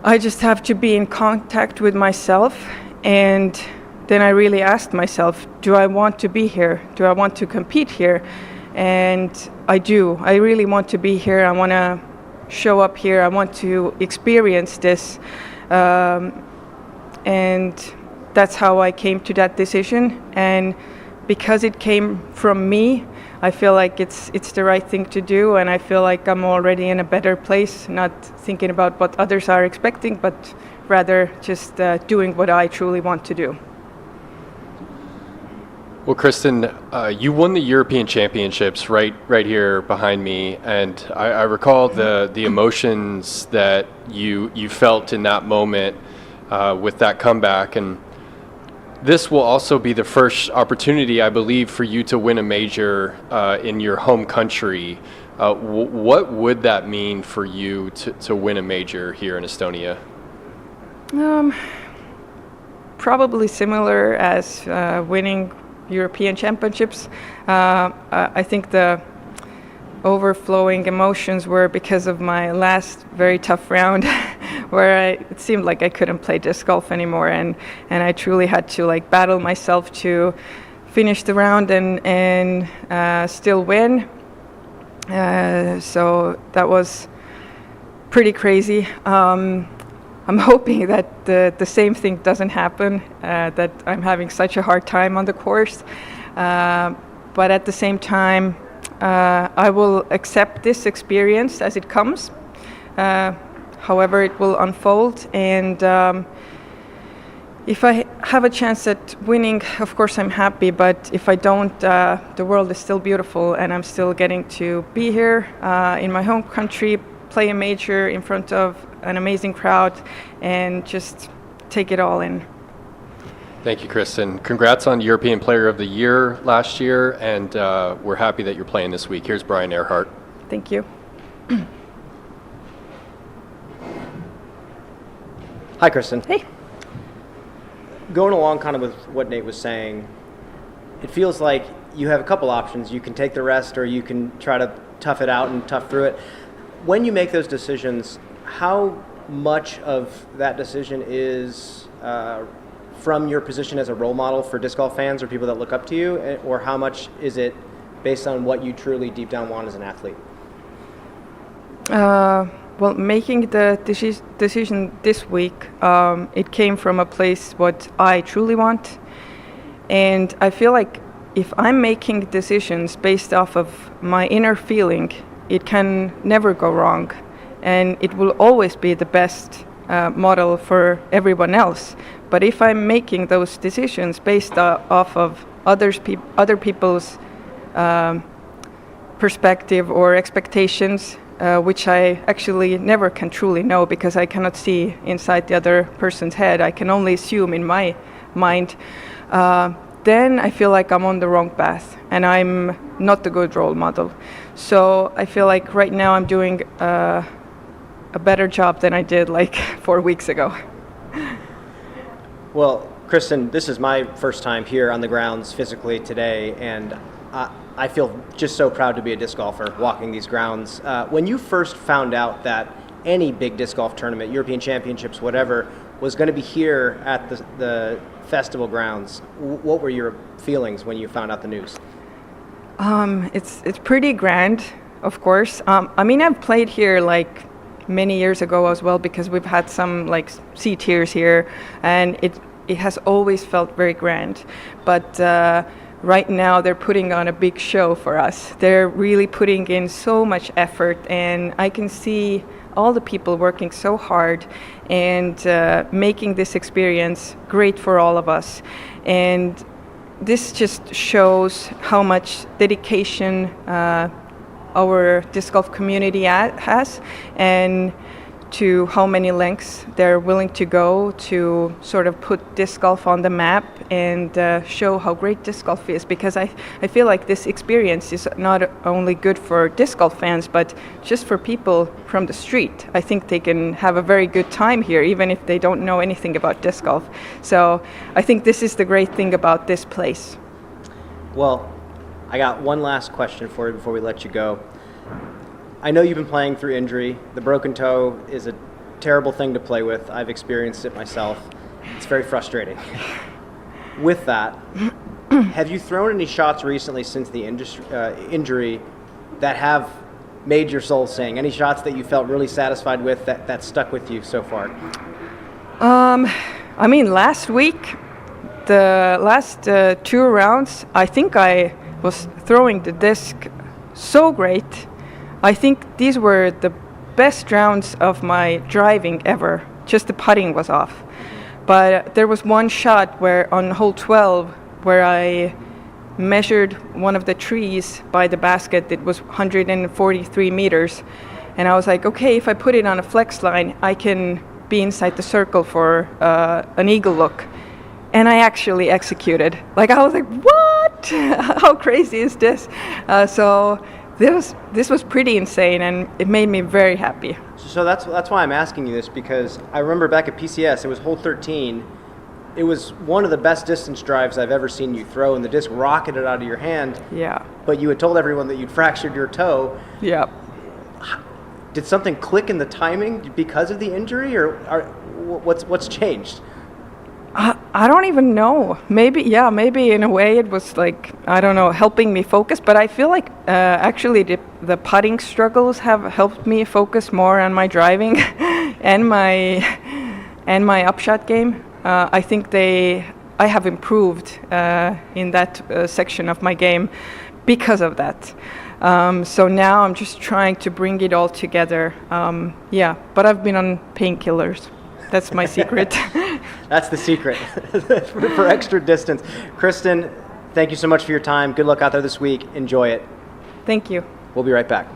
Speaker 8: I just have to be in contact with myself, and then I really asked myself, do I want to be here? Do I want to compete here? And I do. I really want to be here. I want to show up here. I want to experience this. And that's how I came to that decision. And because it came from me, I feel like it's the right thing to do, and I feel like I'm already in a better place, not thinking about what others are expecting, but rather just doing what I truly want to do.
Speaker 1: Well, Kristen, you won the European Championships right here behind me, and I recall the emotions that you felt in that moment with that comeback. And this will also be the first opportunity, I believe, for you to win a major in your home country. What would that mean for you to win a major here in Estonia?
Speaker 8: Probably similar as winning European Championships. I think the overflowing emotions were because of my last very tough round where it seemed like I couldn't play disc golf anymore, and I truly had to like battle myself to finish the round and still win. So that was pretty crazy. I'm hoping that the same thing doesn't happen, that I'm having such a hard time on the course. But at the same time, I will accept this experience as it comes, however it will unfold. And if I have a chance at winning, of course I'm happy, but if I don't, the world is still beautiful, and I'm still getting to be here in my home country, play a major in front of an amazing crowd, and just take it all in.
Speaker 1: Thank you, Kristen. Congrats on European Player of the Year last year, and we're happy that you're playing this week. Here's Brian Earhart.
Speaker 8: Thank you.
Speaker 3: Hi, Kristen.
Speaker 8: Hey.
Speaker 3: Going along kind of with what Nate was saying, it feels like you have a couple options. You can take the rest, or you can try to tough it out and tough through it. When you make those decisions, how much of that decision is from your position as a role model for disc golf fans or people that look up to you, or how much is it based on what you truly deep down want as an athlete?
Speaker 8: Well, making the decision this week, it came from a place what I truly want. And I feel like if I'm making decisions based off of my inner feeling, it can never go wrong. And it will always be the best model for everyone else. But if I'm making those decisions based off of other people's perspective or expectations, which I actually never can truly know because I cannot see inside the other person's head. I can only assume in my mind. Then I feel like I'm on the wrong path and I'm not a good role model. So I feel like right now I'm doing a better job than I did like 4 weeks ago.
Speaker 3: Well, Kristen, this is my first time here on the grounds physically today, and I feel just so proud to be a disc golfer walking these grounds. When you first found out that any big disc golf tournament, European Championships, whatever, was going to be here at the festival grounds, what were your feelings when you found out the news?
Speaker 8: It's pretty grand, of course. I mean, I've played here like many years ago as well because we've had some like C tiers here, and it has always felt very grand. But right now they're putting on a big show for us. They're really putting in so much effort, and I can see all the people working so hard and making this experience great for all of us. And this just shows how much dedication our disc golf community has, and to how many lengths they're willing to go to sort of put disc golf on the map and show how great disc golf is. Because I feel like this experience is not only good for disc golf fans, but just for people from the street. I think they can have a very good time here, even if they don't know anything about disc golf. So I think this is the great thing about this place.
Speaker 3: Well, I got one last question for you before we let you go. I know you've been playing through injury. The broken toe is a terrible thing to play with. I've experienced it myself. It's very frustrating. With that, have you thrown any shots recently since the injury that have made your soul sing? Any shots that you felt really satisfied with that stuck with you so far?
Speaker 8: I mean, last week, the last 2 rounds, I think I was throwing the disc so great. I think these were the best rounds of my driving ever. Just the putting was off. But there was one shot where on hole 12 where I measured one of the trees by the basket. It was 143 meters. And I was like, okay, if I put it on a flex line, I can be inside the circle for an eagle look. And I actually executed. Like, I was like, what? How crazy is this? So this was pretty insane, and it made me very happy.
Speaker 3: So that's why I'm asking you this, because I remember back at PCS, it was hole 13. It was one of the best distance drives I've ever seen you throw, and the disc rocketed out of your hand.
Speaker 8: Yeah.
Speaker 3: But you had told everyone that you'd fractured your toe.
Speaker 8: Yeah.
Speaker 3: Did something click in the timing because of the injury, or what's changed?
Speaker 8: I don't even know. Maybe in a way it was like, I don't know, helping me focus. But I feel like actually the putting struggles have helped me focus more on my driving and my upshot game. I think I have improved in that section of my game because of that. So now I'm just trying to bring it all together. But I've been on painkillers. That's my secret.
Speaker 3: That's the secret for extra distance. Kristen, thank you so much for your time. Good luck out there this week. Enjoy it.
Speaker 8: Thank you.
Speaker 3: We'll be right back.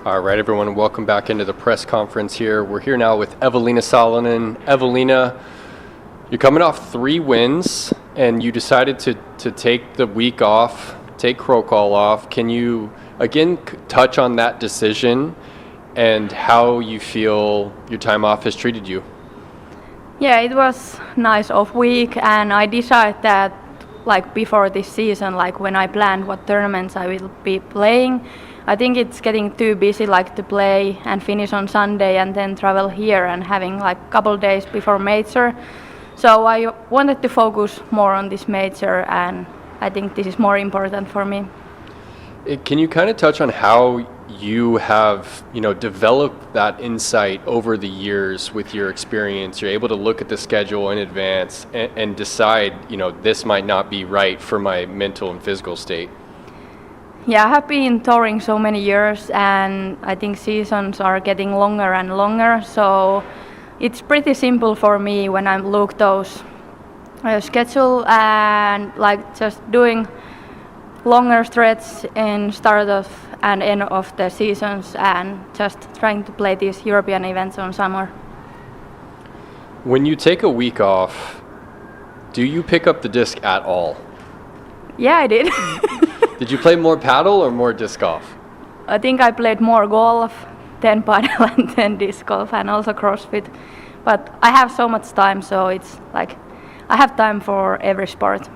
Speaker 1: All right, everyone, welcome back into the press conference here. We're here now with Evelina Salonen. Evelina, you're coming off 3 wins, and you decided to take the week off, take Krokal off. Can you, again, touch on that decision and how you feel your time off has treated you?
Speaker 9: Yeah, it was nice off week, and I decided that like before this season, like when I planned what tournaments I will be playing, I think it's getting too busy like to play and finish on Sunday and then travel here and having like a couple days before major. So I wanted to focus more on this major, and I think this is more important for me.
Speaker 1: Can you kind of touch on how you have, developed that insight over the years with your experience? You're able to look at the schedule in advance and decide, this might not be right for my mental and physical state.
Speaker 9: Yeah, I have been touring so many years, and I think seasons are getting longer and longer. So it's pretty simple for me when I look those schedule and like just doing longer stretch in start of and end of the seasons, and just trying to play these European events on summer.
Speaker 1: When you take a week off, do you pick up the disc at all?
Speaker 9: Yeah, I did.
Speaker 1: Did you play more paddle or more disc golf?
Speaker 9: I think I played more golf, then paddle, and then disc golf, and also CrossFit. But I have so much time, so it's like I have time for every sport.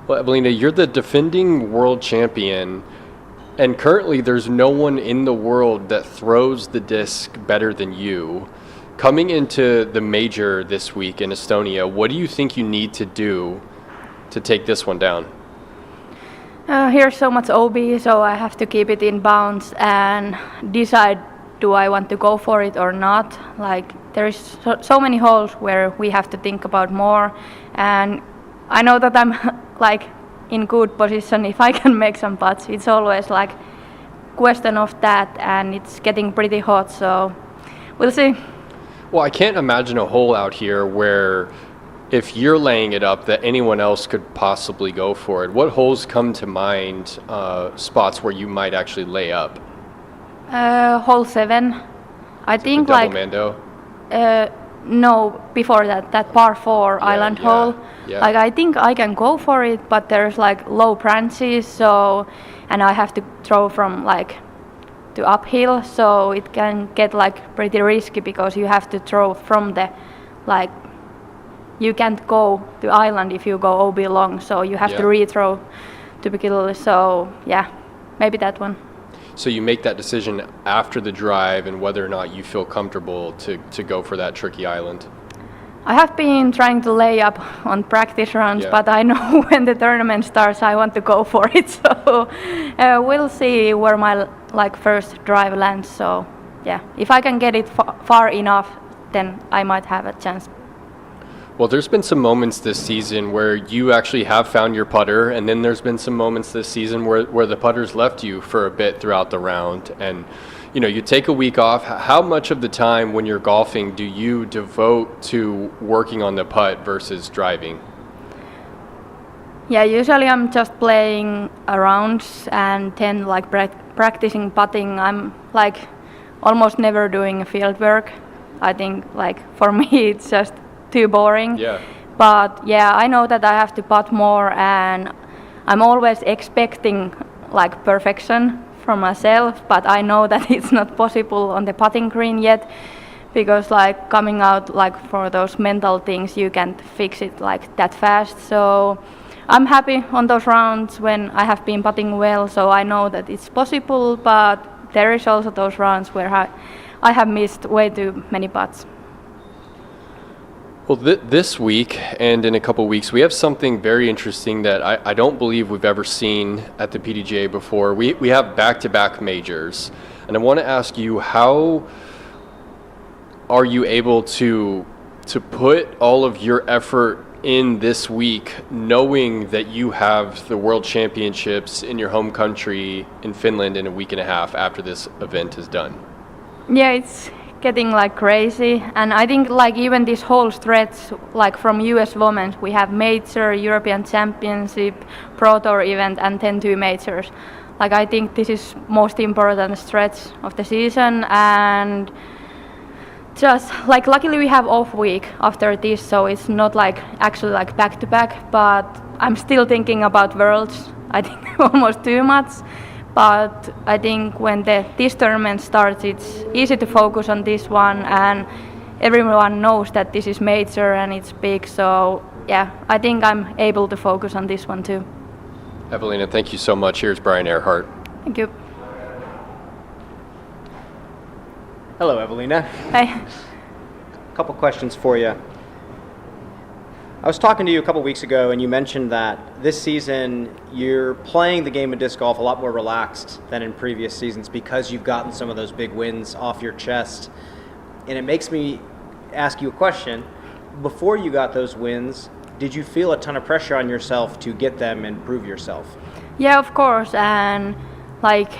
Speaker 1: Well, Evelina, you're the defending world champion, and currently there's no one in the world that throws the disc better than you. Coming into the major this week in Estonia, what do you think you need to do to take this one down?
Speaker 9: Here's so much OB, so I have to keep it in bounds and decide, do I want to go for it or not? Like, there is so many holes where we have to think about more, and I know that I'm like in good position if I can make some putts. It's always like question of that, and it's getting pretty hot, so we'll see.
Speaker 1: Well, I can't imagine a hole out here where if you're laying it up that anyone else could possibly go for it. What holes come to mind, spots where you might actually lay up?
Speaker 9: Hole 7. I think
Speaker 1: double
Speaker 9: like
Speaker 1: Mando?
Speaker 9: No, before that par 4 island hole.
Speaker 1: Yeah.
Speaker 9: Like I think I can go for it, but there's like low branches, so and I have to throw from like to uphill, so it can get like pretty risky because you have to throw from the like you can't go to island if you go OB long, so you have to rethrow typically. So yeah, maybe that one.
Speaker 1: So you make that decision after the drive and whether or not you feel comfortable to go for that tricky island.
Speaker 9: I have been trying to lay up on practice rounds, but I know when the tournament starts I want to go for it. So we'll see where my like first drive lands. So yeah, if I can get it far enough, then I might have a chance.
Speaker 1: Well, there's been some moments this season where you actually have found your putter, and then there's been some moments this season where the putter's left you for a bit throughout the round. And, you take a week off. How much of the time when you're golfing do you devote to working on the putt versus driving?
Speaker 9: Yeah, usually I'm just playing rounds and then like practicing putting. I'm like almost never doing field work. I think like for me it's just too boring.
Speaker 1: Yeah.
Speaker 9: But yeah, I know that I have to putt more, and I'm always expecting like perfection from myself, but I know that it's not possible on the putting green yet, because like coming out like for those mental things you can't fix it like that fast. So I'm happy on those rounds when I have been putting well, so I know that it's possible, but there is also those rounds where I have missed way too many putts.
Speaker 1: Well, this week and in a couple weeks, we have something very interesting that I don't believe we've ever seen at the PDGA before. We have back-to-back majors, and I want to ask you, how are you able to put all of your effort in this week, knowing that you have the World Championships in your home country in Finland in a week and a half after this event is done? Yeah,
Speaker 9: it's getting like crazy, and I think like even this whole stretch, like from US Women's, we have major, European Championship, Pro Tour event, and then 2 majors. Like I think this is most important stretch of the season, and just like luckily we have off week after this, so it's not like actually like back to back, but I'm still thinking about Worlds, I think almost too much. But I think when this tournament starts, it's easy to focus on this one, and everyone knows that this is major and it's big, so yeah, I think I'm able to focus on this one too.
Speaker 1: Evelina, thank you so much. Here's Brian Earhart.
Speaker 9: Thank you.
Speaker 3: Hello, Evelina.
Speaker 9: Hi.
Speaker 3: A couple questions for you. I was talking to you a couple weeks ago, and you mentioned that this season you're playing the game of disc golf a lot more relaxed than in previous seasons because you've gotten some of those big wins off your chest. And it makes me ask you a question. Before you got those wins, did you feel a ton of pressure on yourself to get them and prove yourself?
Speaker 9: Yeah, of course. And like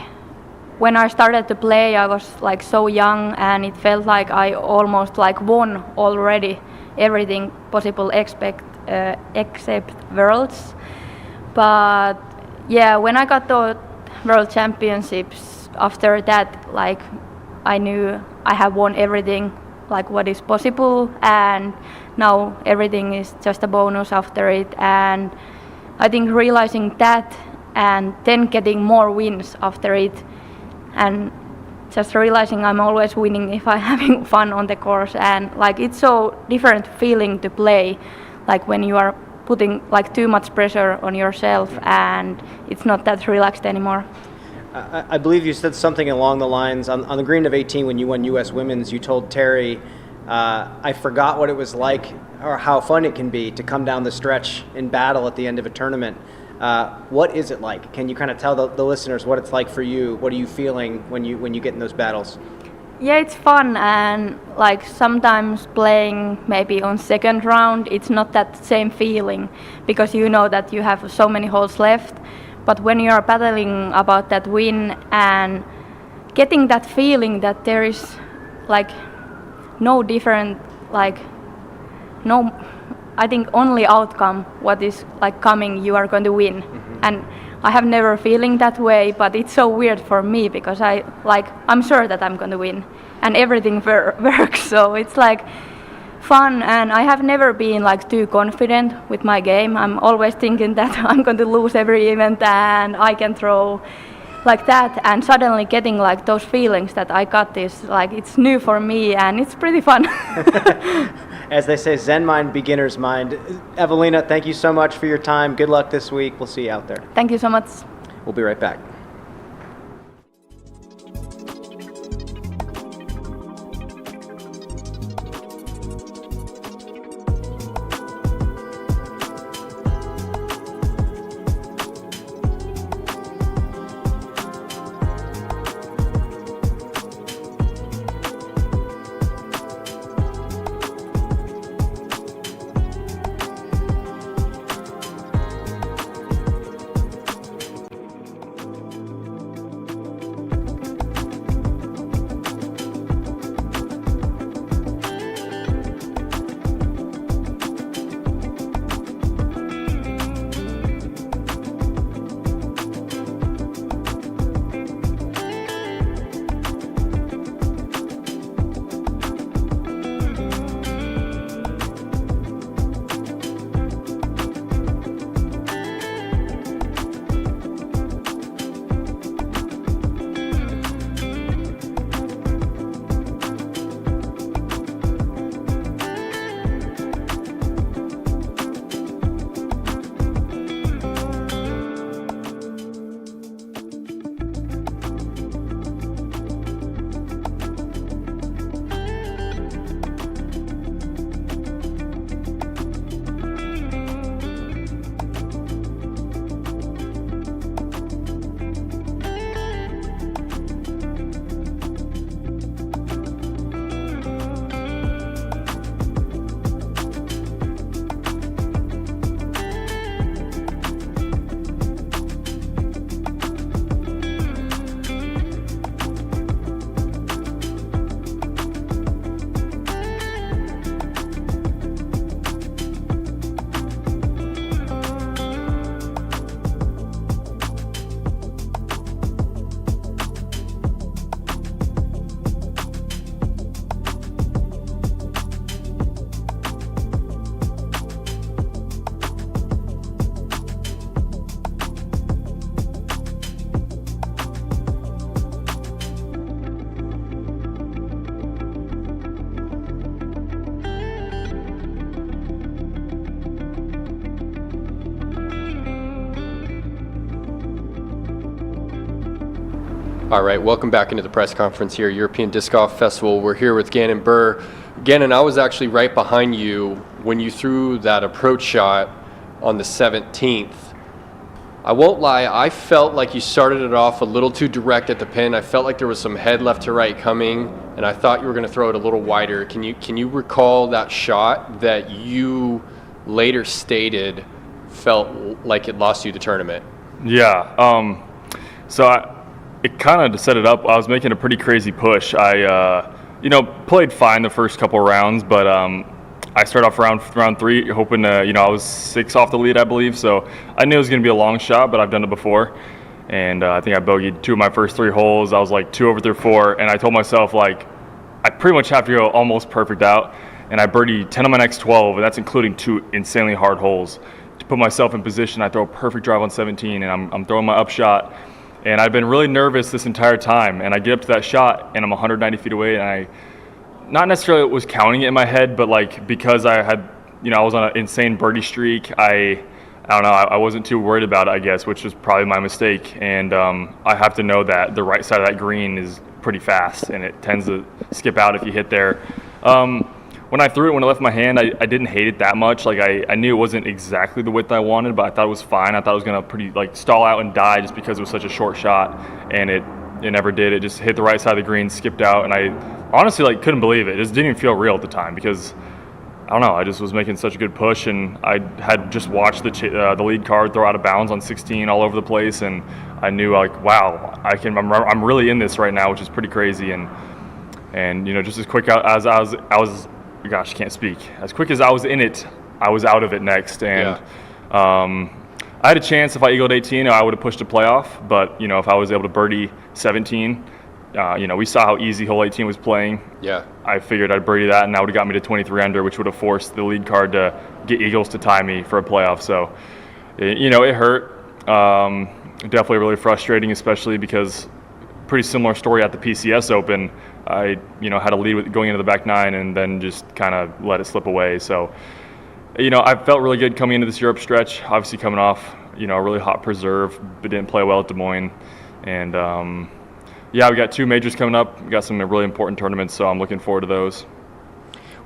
Speaker 9: when I started to play, I was like so young, and it felt like I almost like won already everything possible except Worlds. But yeah, when I got the World Championships, after that, like I knew I have won everything, like what is possible, and now everything is just a bonus after it. And I think realizing that, and then getting more wins after it, and just realizing I'm always winning if I'm having fun on the course, and like it's so different feeling to play, like when you are putting like too much pressure on yourself and it's not that relaxed anymore.
Speaker 3: I believe you said something along the lines, on the green of 18 when you won US Women's, you told Terry, I forgot what it was like or how fun it can be to come down the stretch in battle at the end of a tournament. What is it like? Can you kind of tell the listeners what it's like for you? What are you feeling when you get in those battles?
Speaker 9: Yeah, it's fun, and like sometimes playing maybe on second round, it's not that same feeling because you know that you have so many holes left. But when you are battling about that win and getting that feeling that there is like no different, like no, I think only outcome what is like coming, you are going to win. And I have never feeling that way, but it's so weird for me because I'm sure that I'm going to win and everything works. So it's like fun, and I have never been like too confident with my game. I'm always thinking that I'm going to lose every event and I can throw like that, and suddenly getting like those feelings that I got this, like it's new for me and it's pretty fun.
Speaker 3: As they say, Zen mind, beginner's mind. Evelina, thank you so much for your time. Good luck this week. We'll see you out there.
Speaker 9: Thank you so much.
Speaker 3: We'll be right back.
Speaker 1: All right, welcome back into the press conference here, European Disc Golf Festival. We're here with Gannon Burr. Gannon, I was actually right behind you when you threw that approach shot on the 17th. I won't lie, I felt like you started it off a little too direct at the pin. I felt like there was some head left to right coming, and I thought you were going to throw it a little wider. Can you recall that shot that you later stated felt like it lost you the tournament?
Speaker 10: Yeah, it kind of set it up. I was making a pretty crazy push. I, played fine the first couple rounds, but I started off round 3 hoping to, I was 6 off the lead, I believe. So I knew it was going to be a long shot, but I've done it before. And I think I bogeyed 2 of my first 3 holes. I was like 2 over through 4, and I told myself, like, I pretty much have to go almost perfect out. And I birdied 10 of my next 12, and that's including 2 insanely hard holes. To put myself in position, I throw a perfect drive on 17, and I'm throwing my up shot. And I've been really nervous this entire time, and I get up to that shot, and I'm 190 feet away, and I not necessarily was counting it in my head, but like because I had, I was on an insane birdie streak, I don't know, I wasn't too worried about it, I guess, which was probably my mistake. And I have to know that the right side of that green is pretty fast, and it tends to skip out if you hit there. When I threw it, when I left my hand, I didn't hate it that much. Like I knew it wasn't exactly the width I wanted, but I thought it was fine. I thought it was gonna pretty stall out and die just because it was such a short shot, and it never did. It just hit the right side of the green, skipped out, and I honestly couldn't believe it. It just didn't even feel real at the time because I don't know. I just was making such a good push, and I had just watched the lead card throw out of bounds on 16 all over the place, and I knew wow, I'm really in this right now, which is pretty crazy. And just as quick as I was. Gosh, can't speak. As quick as I was in it, I was out of it next. And I had a chance if I eagled 18, I would have pushed a playoff. But, if I was able to birdie 17, we saw how easy hole 18 was playing. Yeah. I figured I'd birdie that, and that would have got me to 23 under, which would have forced the lead card to get eagles to tie me for a playoff. So, it hurt. Definitely really frustrating, especially because pretty similar story at the PCS Open. I, had a lead with going into the back 9 and then just kind of let it slip away. So, I felt really good coming into this Europe stretch. Obviously coming off, a really hot preserve, but didn't play well at Des Moines. And, we got 2 majors coming up. We got some really important tournaments, so I'm looking forward to those.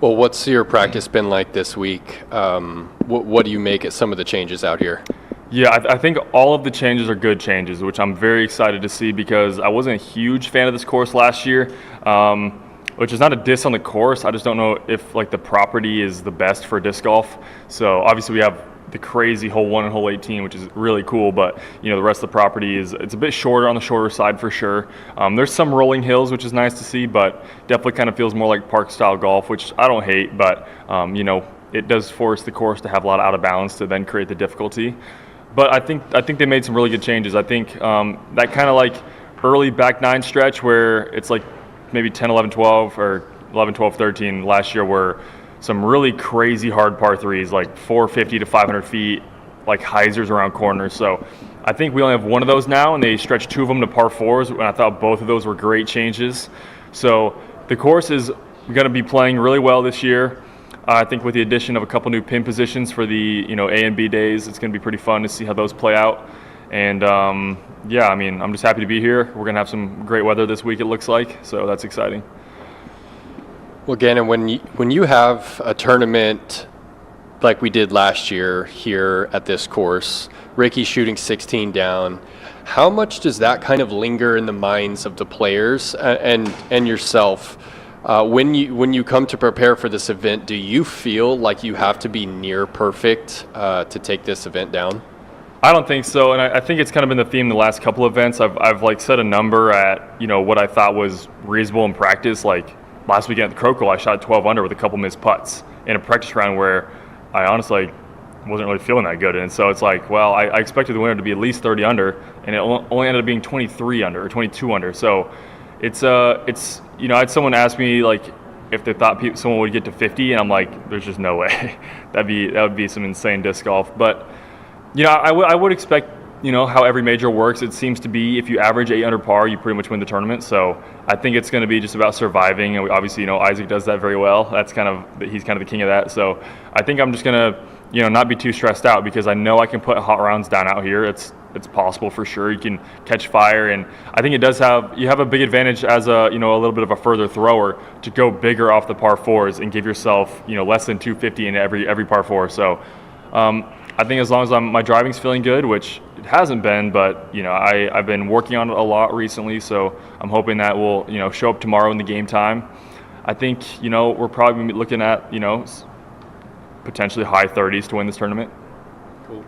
Speaker 1: Well, what's your practice been like this week? What do you make at some of the changes out here?
Speaker 10: Yeah, I think all of the changes are good changes, which I'm very excited to see because I wasn't a huge fan of this course last year, which is not a diss on the course. I just don't know if the property is the best for disc golf. So obviously we have the crazy hole 1 and hole 18, which is really cool, but the rest of the property it's a bit shorter on the shorter side for sure. There's some rolling hills, which is nice to see, but definitely kind of feels more like park style golf, which I don't hate, but it does force the course to have a lot of out of balance to then create the difficulty. But I think they made some really good changes. I think that kind of early back 9 stretch where it's maybe 10, 11, 12 or 11, 12, 13 last year were some really crazy hard par 3s, 450 to 500 feet, hyzers around corners. So I think we only have one of those now, and they stretched 2 of them to par 4s, and I thought both of those were great changes. So the course is going to be playing really well this year. I think with the addition of a couple new pin positions for the A and B days, it's going to be pretty fun to see how those play out. And I'm just happy to be here. We're going to have some great weather this week, it looks like, so that's exciting.
Speaker 1: Well, Gannon, when you have a tournament like we did last year here at this course, Ricky shooting 16 down, how much does that kind of linger in the minds of the players and yourself? When you come to prepare for this event, do you feel like you have to be near perfect to take this event down?
Speaker 10: I don't think so, and I think it's kind of been the theme the last couple events. I've set a number at what I thought was reasonable in practice. Last weekend at the Croco, I shot 12 under with a couple missed putts in a practice round where I honestly wasn't really feeling that good. And so it's I expected the winner to be at least 30 under, and it only ended up being 23 under or 22 under. So it's I had someone ask me if they thought someone would get to 50, and I'm like, there's just no way. that would be some insane disc golf. But I would expect how every major works. It seems to be if you average 8 under par, you pretty much win the tournament. So I think it's going to be just about surviving, and obviously Isaac does that very well. He's kind of the king of that. So I think I'm just going to not be too stressed out, because I know I can put hot rounds down out here. It's possible for sure. You can catch fire, and I think you have a big advantage as a little bit of a further thrower to go bigger off the par fours and give yourself less than 250 in every par four. So I think as long as my driving's feeling good, which it hasn't been, but I've been working on it a lot recently, so I'm hoping that will show up tomorrow in the game time. I think we're probably gonna be looking at potentially high 30s to win this tournament.
Speaker 1: Cool.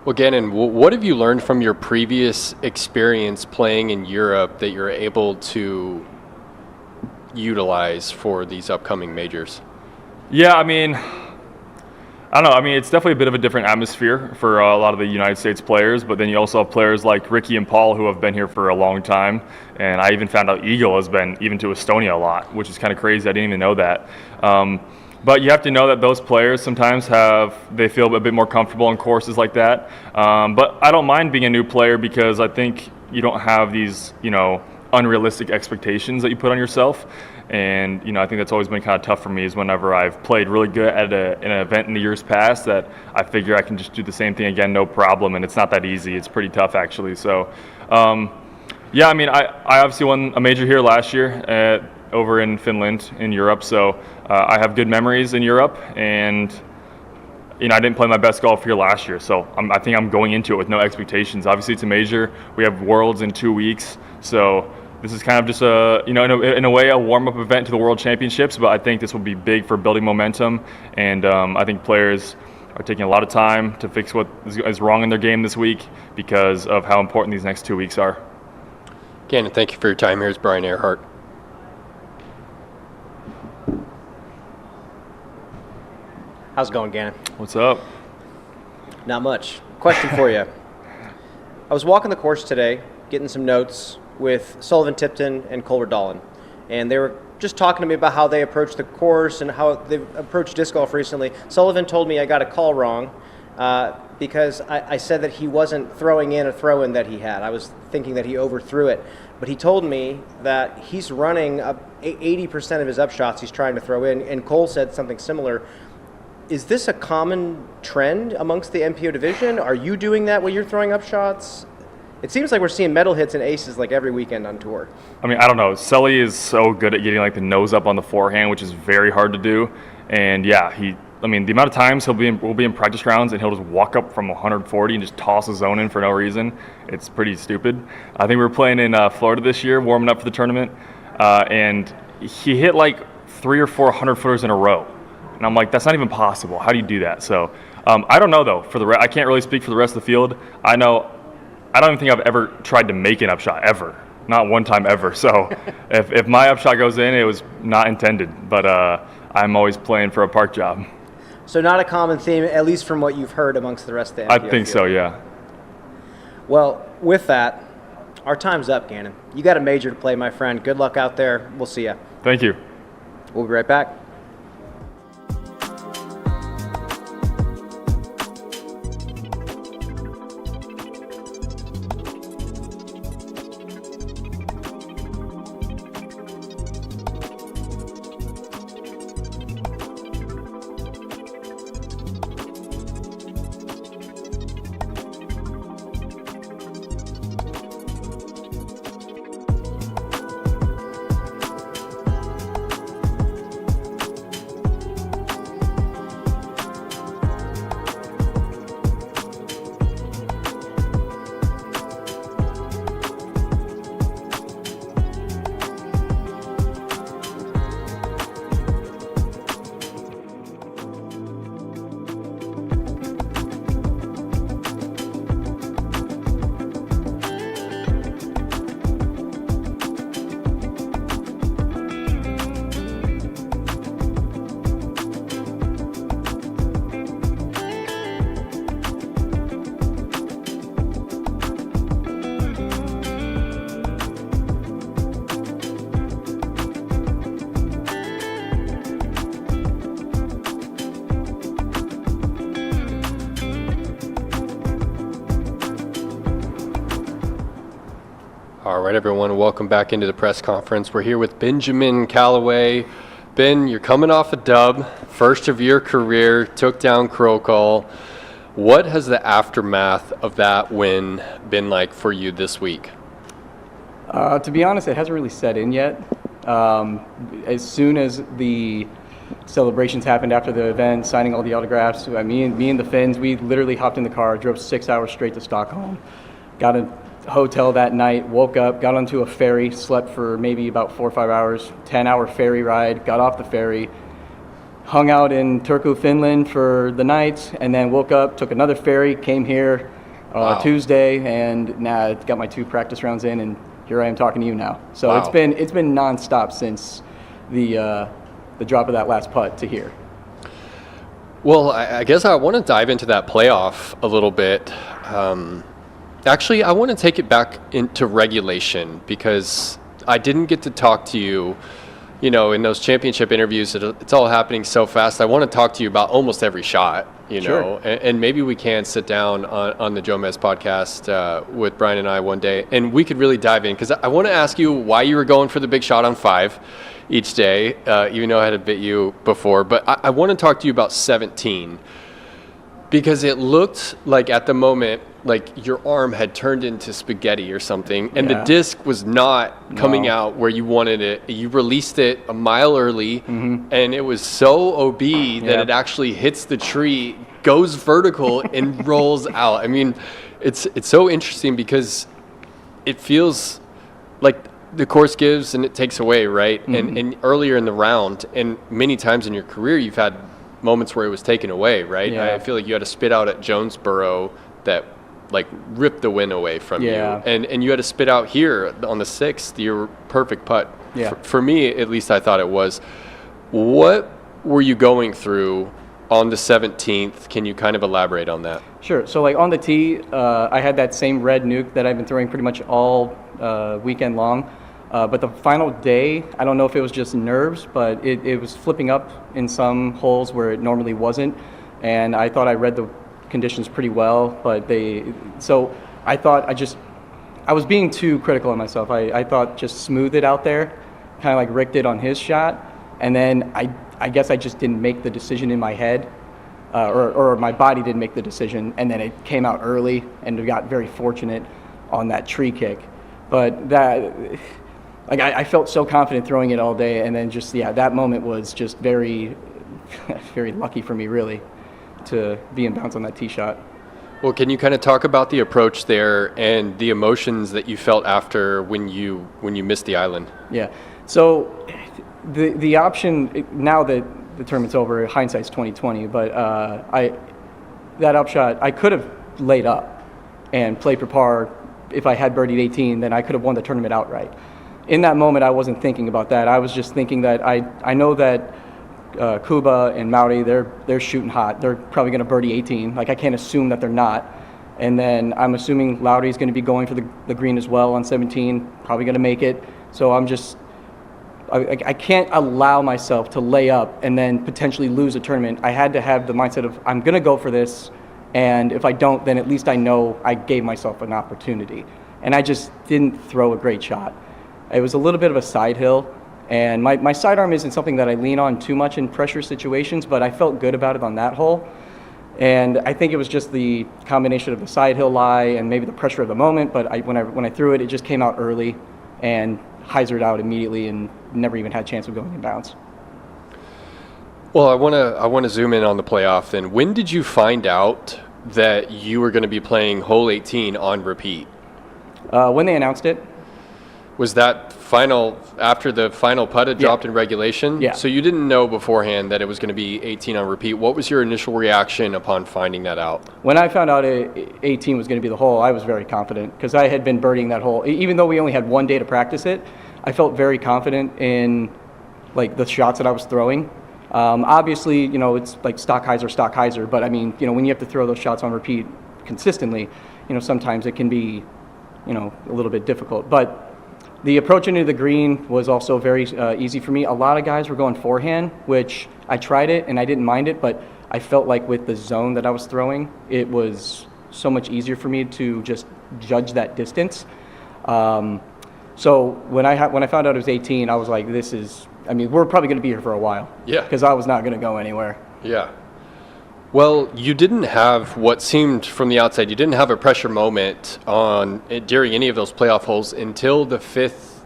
Speaker 1: Well, Gannon, what have you learned from your previous experience playing in Europe that you're able to utilize for these upcoming majors?
Speaker 10: Yeah, I don't know. It's definitely a bit of a different atmosphere for a lot of the United States players, but then you also have players like Ricky and Paul who have been here for a long time. And I even found out Eagle has been even to Estonia a lot, which is kind of crazy. I didn't even know that. But you have to know that those players sometimes they feel a bit more comfortable on courses like that. But I don't mind being a new player, because I think you don't have these, unrealistic expectations that you put on yourself. And I think that's always been kind of tough for me, is whenever I've played really good at an event in the years past, that I figure I can just do the same thing again, no problem. And it's not that easy. It's pretty tough, actually. So, yeah, I obviously won a major here last year over in Finland, in Europe. So I have good memories in Europe, and I didn't play my best golf here last year. So I think I'm going into it with no expectations. Obviously, it's a major. We have Worlds in 2 weeks, so this is kind of just in a way, a warm-up event to the World Championships, but I think this will be big for building momentum, and I think players are taking a lot of time to fix what is wrong in their game this week, because of how important these next 2 weeks are.
Speaker 1: Gannon, thank you for your time. Here's Brian Earhart.
Speaker 3: How's it going, Gannon?
Speaker 10: What's up?
Speaker 3: Not much. Question for you. I was walking the course today, getting some notes with Sullivan Tipton and Colbert Dolan, and they were just talking to me about how they approach the course and how they've approached disc golf recently. Sullivan told me I got a call wrong because I said that he wasn't throwing in a throw-in that he had. I was thinking that he overthrew it, but he told me that he's running 80% of his upshots he's trying to throw in, and Cole said something similar. Is this a common trend amongst the MPO division? Are you doing that when you're throwing upshots? It seems like we're seeing medal hits and aces like every weekend on tour.
Speaker 10: I don't know. Sully is so good at getting the nose up on the forehand, which is very hard to do. And yeah, the amount of times we'll be in practice rounds and he'll just walk up from 140 and just toss a zone in for no reason. It's pretty stupid. I think we were playing in Florida this year, warming up for the tournament, and he hit 3 or 4 100-footers in a row. And I'm like, that's not even possible. How do you do that? So I don't know, though. I can't really speak for the rest of the field. I don't even think I've ever tried to make an upshot, ever. Not one time ever. So if my upshot goes in, it was not intended. But I'm always playing for a park job.
Speaker 3: So not a common theme, at least from what you've heard amongst the rest of the MPO
Speaker 10: I think
Speaker 3: field.
Speaker 10: so, yeah.
Speaker 3: Well, with that, our time's up, Gannon. You got a major to play, my friend. Good luck out there. We'll see you.
Speaker 10: Thank you.
Speaker 3: We'll be right back.
Speaker 1: All right, everyone, welcome back into the press conference. We're here with Benjamin Callaway, Ben, you're coming off a dub, first of your career, took down Krokol. What has the aftermath of that win been like for you this week?
Speaker 11: To be honest, it hasn't really set in yet. As soon as the celebrations happened after the event, signing all the autographs, me and the Finns, we literally hopped in the car, drove 6 hours straight to Stockholm, got a hotel that night, woke up, got onto a ferry, slept for maybe about 4 or 5 hours, 10-hour ferry ride, got off the ferry, hung out in Turku, Finland for the night, and then woke up, took another ferry, came here Tuesday, and now got my 2 practice rounds in, and here I am talking to you now. So
Speaker 1: Wow.
Speaker 11: it's been nonstop since the drop of that last putt to here.
Speaker 1: Well, I guess I want to dive into that playoff a little bit. Actually, I want to take it back into regulation because I didn't get to talk to you, in those championship interviews. It's all happening so fast. I want to talk to you about almost every shot,
Speaker 11: Sure.
Speaker 1: know, and maybe we can sit down on the Jomez podcast with Brian and I one day, and we could really dive in because I want to ask you why you were going for the big shot on 5 each day, even though I had bit you before. But I want to talk to you about 17 because it looked like at the moment, like your arm had turned into spaghetti or something, and the disc was not coming out where you wanted it. You released it a mile early, and it was so OB that it actually hits the tree, goes vertical, and rolls out. I mean, it's so interesting because it feels like the course gives and it takes away, right? And earlier in the round, and many times in your career, you've had moments where it was taken away, right?
Speaker 11: Yeah.
Speaker 1: I feel like you had a spit out at Jonesboro that ripped the win away from you. And you had a spit out here on the 6th, your perfect putt.
Speaker 11: Yeah.
Speaker 1: For me, at least I thought it was. What were you going through on the 17th? Can you kind of elaborate on that?
Speaker 11: Sure. So on the tee, I had that same red nuke that I've been throwing pretty much all weekend long. But the final day, I don't know if it was just nerves, but it was flipping up in some holes where it normally wasn't. And I thought I read the conditions pretty well, but so I thought I was being too critical of myself. I thought just smooth it out there, kind of like Rick did on his shot. And then I guess I just didn't make the decision in my head, or my body didn't make the decision, and then it came out early and got very fortunate on that tree kick. But that, I felt so confident throwing it all day, and then that moment was just very, very lucky for me, really, to be in bounds on that tee shot.
Speaker 1: Well, can you kind of talk about the approach there and the emotions that you felt after when you missed the island?
Speaker 11: Yeah. So the option, now that the tournament's over, hindsight's 20/20, but that upshot, I could have laid up and played for par. If I had birdied 18, then I could have won the tournament outright. In that moment, I wasn't thinking about that. I was just thinking that I know that Kuba and Mauri, they're shooting hot. They're probably going to birdie 18. I can't assume that they're not. And then I'm assuming Lowry's going to be going for the green as well on 17, probably going to make it. So I can't allow myself to lay up and then potentially lose a tournament. I had to have the mindset of, I'm going to go for this, and if I don't, then at least I know I gave myself an opportunity. And I just didn't throw a great shot. It was a little bit of a side hill, and my sidearm isn't something that I lean on too much in pressure situations, but I felt good about it on that hole. And I think it was just the combination of the side hill lie and maybe the pressure of the moment, but when I threw it, it just came out early and hyzered out immediately and never even had a chance of going in bounds.
Speaker 1: Well, I want to zoom in on the playoff then. When did you find out that you were going to be playing hole 18 on repeat?
Speaker 11: When they announced it.
Speaker 1: Was that after the final putt had dropped in regulation?
Speaker 11: Yeah.
Speaker 1: So you didn't know beforehand that it was going to be 18 on repeat. What was your initial reaction upon finding that out?
Speaker 11: When I found out 18 was going to be the hole, I was very confident because I had been birdieing that hole. Even though we only had one day to practice it, I felt very confident in the shots that I was throwing. Obviously, it's like Stockheiser, but I mean, when you have to throw those shots on repeat consistently, sometimes it can be, a little bit difficult. But the approach into the green was also very easy for me. A lot of guys were going forehand, which I tried it and I didn't mind it, but I felt like with the zone that I was throwing, it was so much easier for me to just judge that distance. So when I found out it was 18, I was like, I mean, we're probably going to be here for a while.
Speaker 1: Yeah.
Speaker 11: Because I was not going to go anywhere.
Speaker 1: Yeah. Well, you didn't have what seemed from the outside, you didn't have a pressure moment during any of those playoff holes until the 5th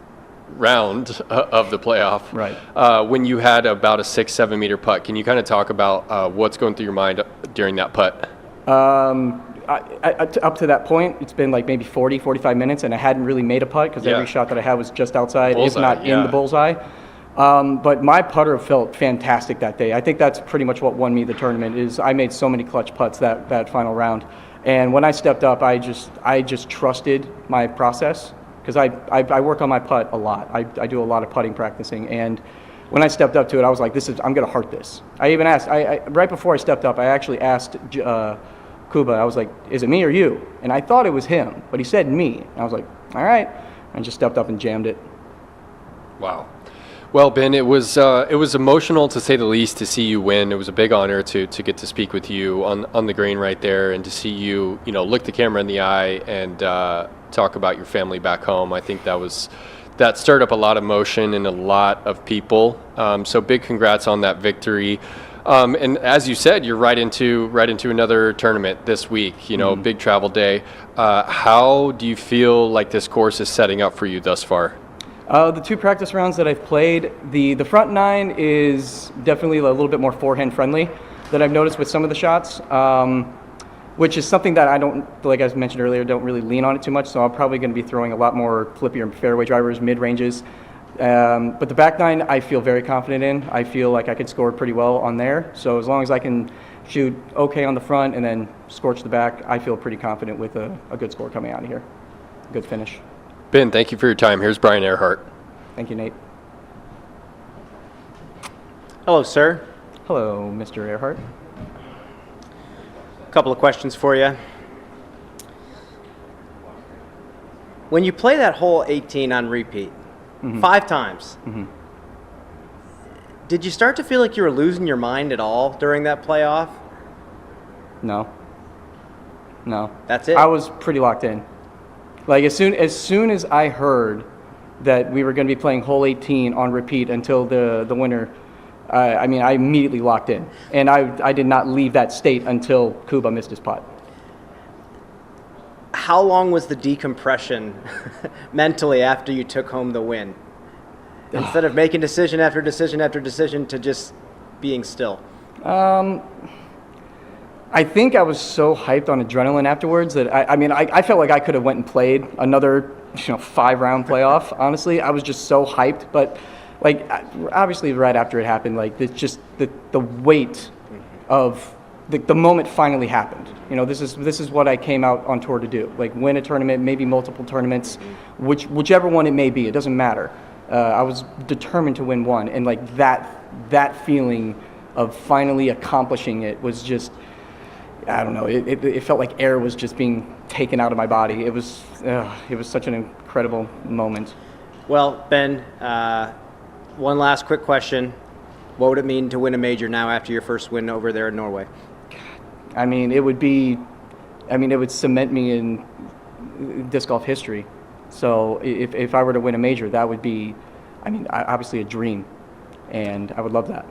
Speaker 1: round of the playoff.
Speaker 11: Right.
Speaker 1: When you had about a 6-7 meter putt. Can you kind of talk about what's going through your mind during that putt?
Speaker 11: Up to that point, it's been like maybe 40, 45 minutes, and I hadn't really made a putt because every shot that I had was just outside,
Speaker 1: Bullseye,
Speaker 11: if not in the bullseye. But my putter felt fantastic that day. I think that's pretty much what won me the tournament. Is I made so many clutch putts that final round, and when I stepped up, I just trusted my process because I work on my putt a lot. I do a lot of putting practicing, and when I stepped up to it, I was like, I'm going to heart this. I even asked, right before I stepped up, I actually asked Kuba, I was like, is it me or you? And I thought it was him, but he said me. And I was like, all right. I just stepped up and jammed it.
Speaker 1: Wow. Well, Ben, it was emotional to say the least to see you win. It was a big honor to get to speak with you on the green right there and to see you, look the camera in the eye and talk about your family back home. I think that stirred up a lot of emotion in a lot of people. So big congrats on that victory. And as you said, you're right into another tournament this week. Big travel day. How do you feel like this course is setting up for you thus far?
Speaker 11: The 2 practice rounds that I've played, the front 9 is definitely a little bit more forehand friendly that I've noticed with some of the shots, which is something that I don't, like I mentioned earlier, don't really lean on it too much. So I'm probably going to be throwing a lot more flippier fairway drivers, mid ranges. But the back 9 I feel very confident in. I feel like I could score pretty well on there. So as long as I can shoot okay on the front and then scorch the back, I feel pretty confident with a good score coming out of here. Good finish.
Speaker 1: Ben, thank you for your time. Here's Brian Earhart.
Speaker 11: Thank you, Nate.
Speaker 3: Hello, sir.
Speaker 11: Hello, Mr. Earhart.
Speaker 3: A couple of questions for you. When you play that hole 18 on repeat, 5 times, did you start to feel like you were losing your mind at all during that playoff?
Speaker 11: No.
Speaker 3: That's it?
Speaker 11: I was pretty locked in. Like as soon as I heard that we were going to be playing hole 18 on repeat until the winner, I immediately locked in, and I did not leave that state until Kuba missed his putt.
Speaker 3: How long was the decompression mentally after you took home the win? Instead of making decision after decision after decision to just being still. I think I was so hyped on adrenaline afterwards that I felt like I could have went and played another 5-round playoff. Honestly, I was just so hyped. But like obviously right after it happened, like it's just the weight of the moment finally happened. This is what I came out on tour to do. Like win a tournament, maybe multiple tournaments, whichever one it may be. It doesn't matter. I was determined to win one, and like that feeling of finally accomplishing it was just. I don't know. It felt like air was just being taken out of my body. It was such an incredible moment. Well, Ben, one last quick question. What would it mean to win a major now after your first win over there in Norway?
Speaker 11: It would cement me in disc golf history. So if I were to win a major, that would be, obviously a dream, and I would love that.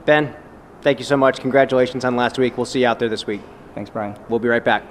Speaker 3: Ben, thank you so much. Congratulations on last week. We'll see you out there this week.
Speaker 11: Thanks, Brian.
Speaker 3: We'll be right back.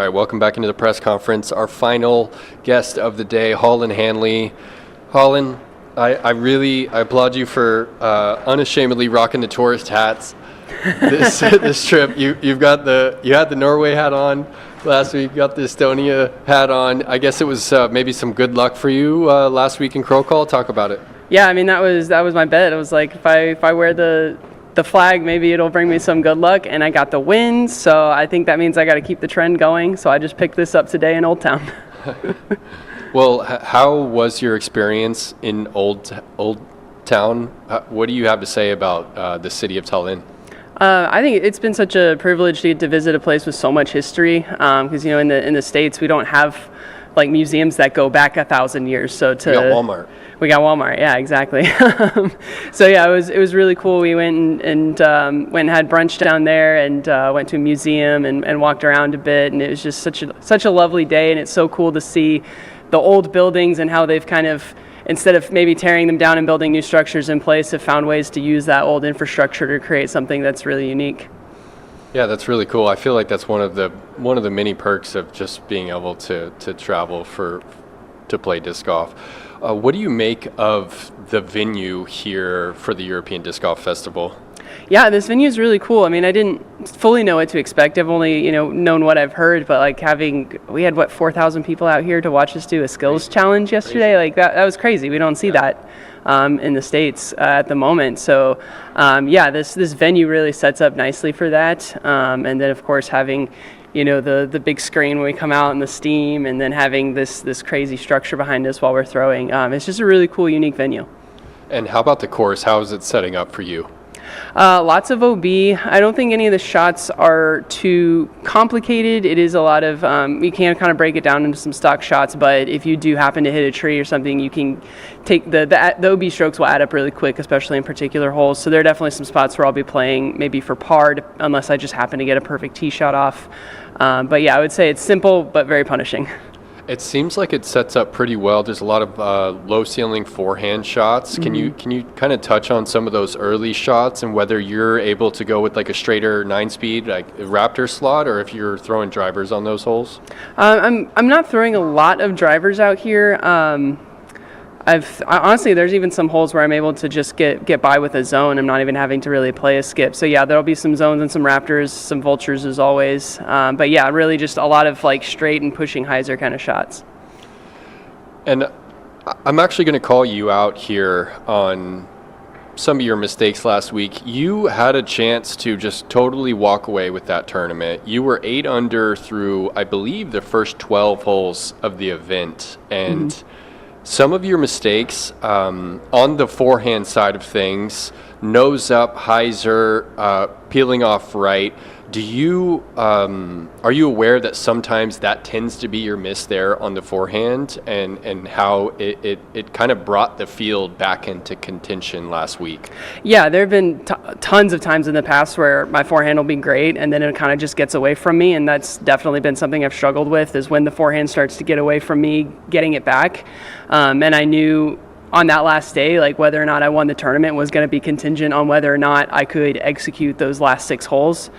Speaker 1: All right, welcome back into the press conference. Our final guest of the day, Holland Hanley. Holland, I applaud you for unashamedly rocking the tourist hats. This trip, you had the Norway hat on last week. You got the Estonia hat on. I guess it was maybe some good luck for you last week in Crow Call. Talk about it.
Speaker 12: Yeah, I mean that was my bet. It was like if I wear the flag, maybe it'll bring me some good luck, and I got the win, so I think that means I got to keep the trend going. So I just picked this up today in Old Town.
Speaker 1: Well, how was your experience in Old Town? What do you have to say about the city of Tallinn?
Speaker 12: I think it's been such a privilege to get to visit a place with so much history, because in the States we don't have like museums that go back 1,000 years. So
Speaker 1: We got Walmart.
Speaker 12: We got Walmart, yeah, exactly. So yeah, it was really cool. We went and had brunch down there, and went to a museum and walked around a bit, and it was just such a lovely day. And it's so cool to see the old buildings and how they've kind of, instead of maybe tearing them down and building new structures in place, have found ways to use that old infrastructure to create something that's really unique.
Speaker 1: Yeah, that's really cool. I feel like that's one of the many perks of just being able to travel to play disc golf. What do you make of the venue here for the European Disc Golf Festival?
Speaker 12: Yeah, this venue is really cool. I mean, I didn't fully know what to expect. I've only, known what I've heard, but like we had 4,000 people out here to watch us do a skills challenge yesterday. Like that was crazy. We don't see that in the States at the moment. So this venue really sets up nicely for that. And then of course having the big screen when we come out and the steam, and then having this crazy structure behind us while we're throwing. It's just a really cool, unique venue. And
Speaker 1: how about the course? How is it setting up for you?
Speaker 12: Lots of OB. I don't think any of the shots are too complicated. It is a lot of, you can kind of break it down into some stock shots, but if you do happen to hit a tree or something, you can take the OB strokes will add up really quick, especially in particular holes. So there are definitely some spots where I'll be playing maybe for par, unless I just happen to get a perfect tee shot off. But yeah, I would say it's simple, but very punishing.
Speaker 1: It seems like it sets up pretty well. There's a lot of low ceiling forehand shots.
Speaker 12: Mm-hmm.
Speaker 1: Can you kind of touch on some of those early shots and whether you're able to go with like a straighter 9-speed like a Raptor slot, or if you're throwing drivers on those holes?
Speaker 12: I'm not throwing a lot of drivers out here. Honestly, there's even some holes where I'm able to just get by with a zone. I'm not even having to really play a skip. So yeah, there'll be some zones and some Raptors, some Vultures as always. But yeah, really just a lot of like straight and pushing hyzer kind of shots.
Speaker 1: And I'm actually going to call you out here on some of your mistakes last week. You had a chance to just totally walk away with that tournament. You were 8 under through, I believe, the first 12 holes of the event. And some of your mistakes on the forehand side of things, nose up, hyzer, peeling off right. Do you are you aware that sometimes that tends to be your miss there on the forehand, and how it kind of brought the field back into contention last week?
Speaker 12: Yeah, there have been tons of times in the past where my forehand will be great, and then it kind of just gets away from me, and that's definitely been something I've struggled with, is when the forehand starts to get away from me, getting it back. And I knew on that last day, like whether or not I won the tournament was going to be contingent on whether or not I could execute those last 6 holes.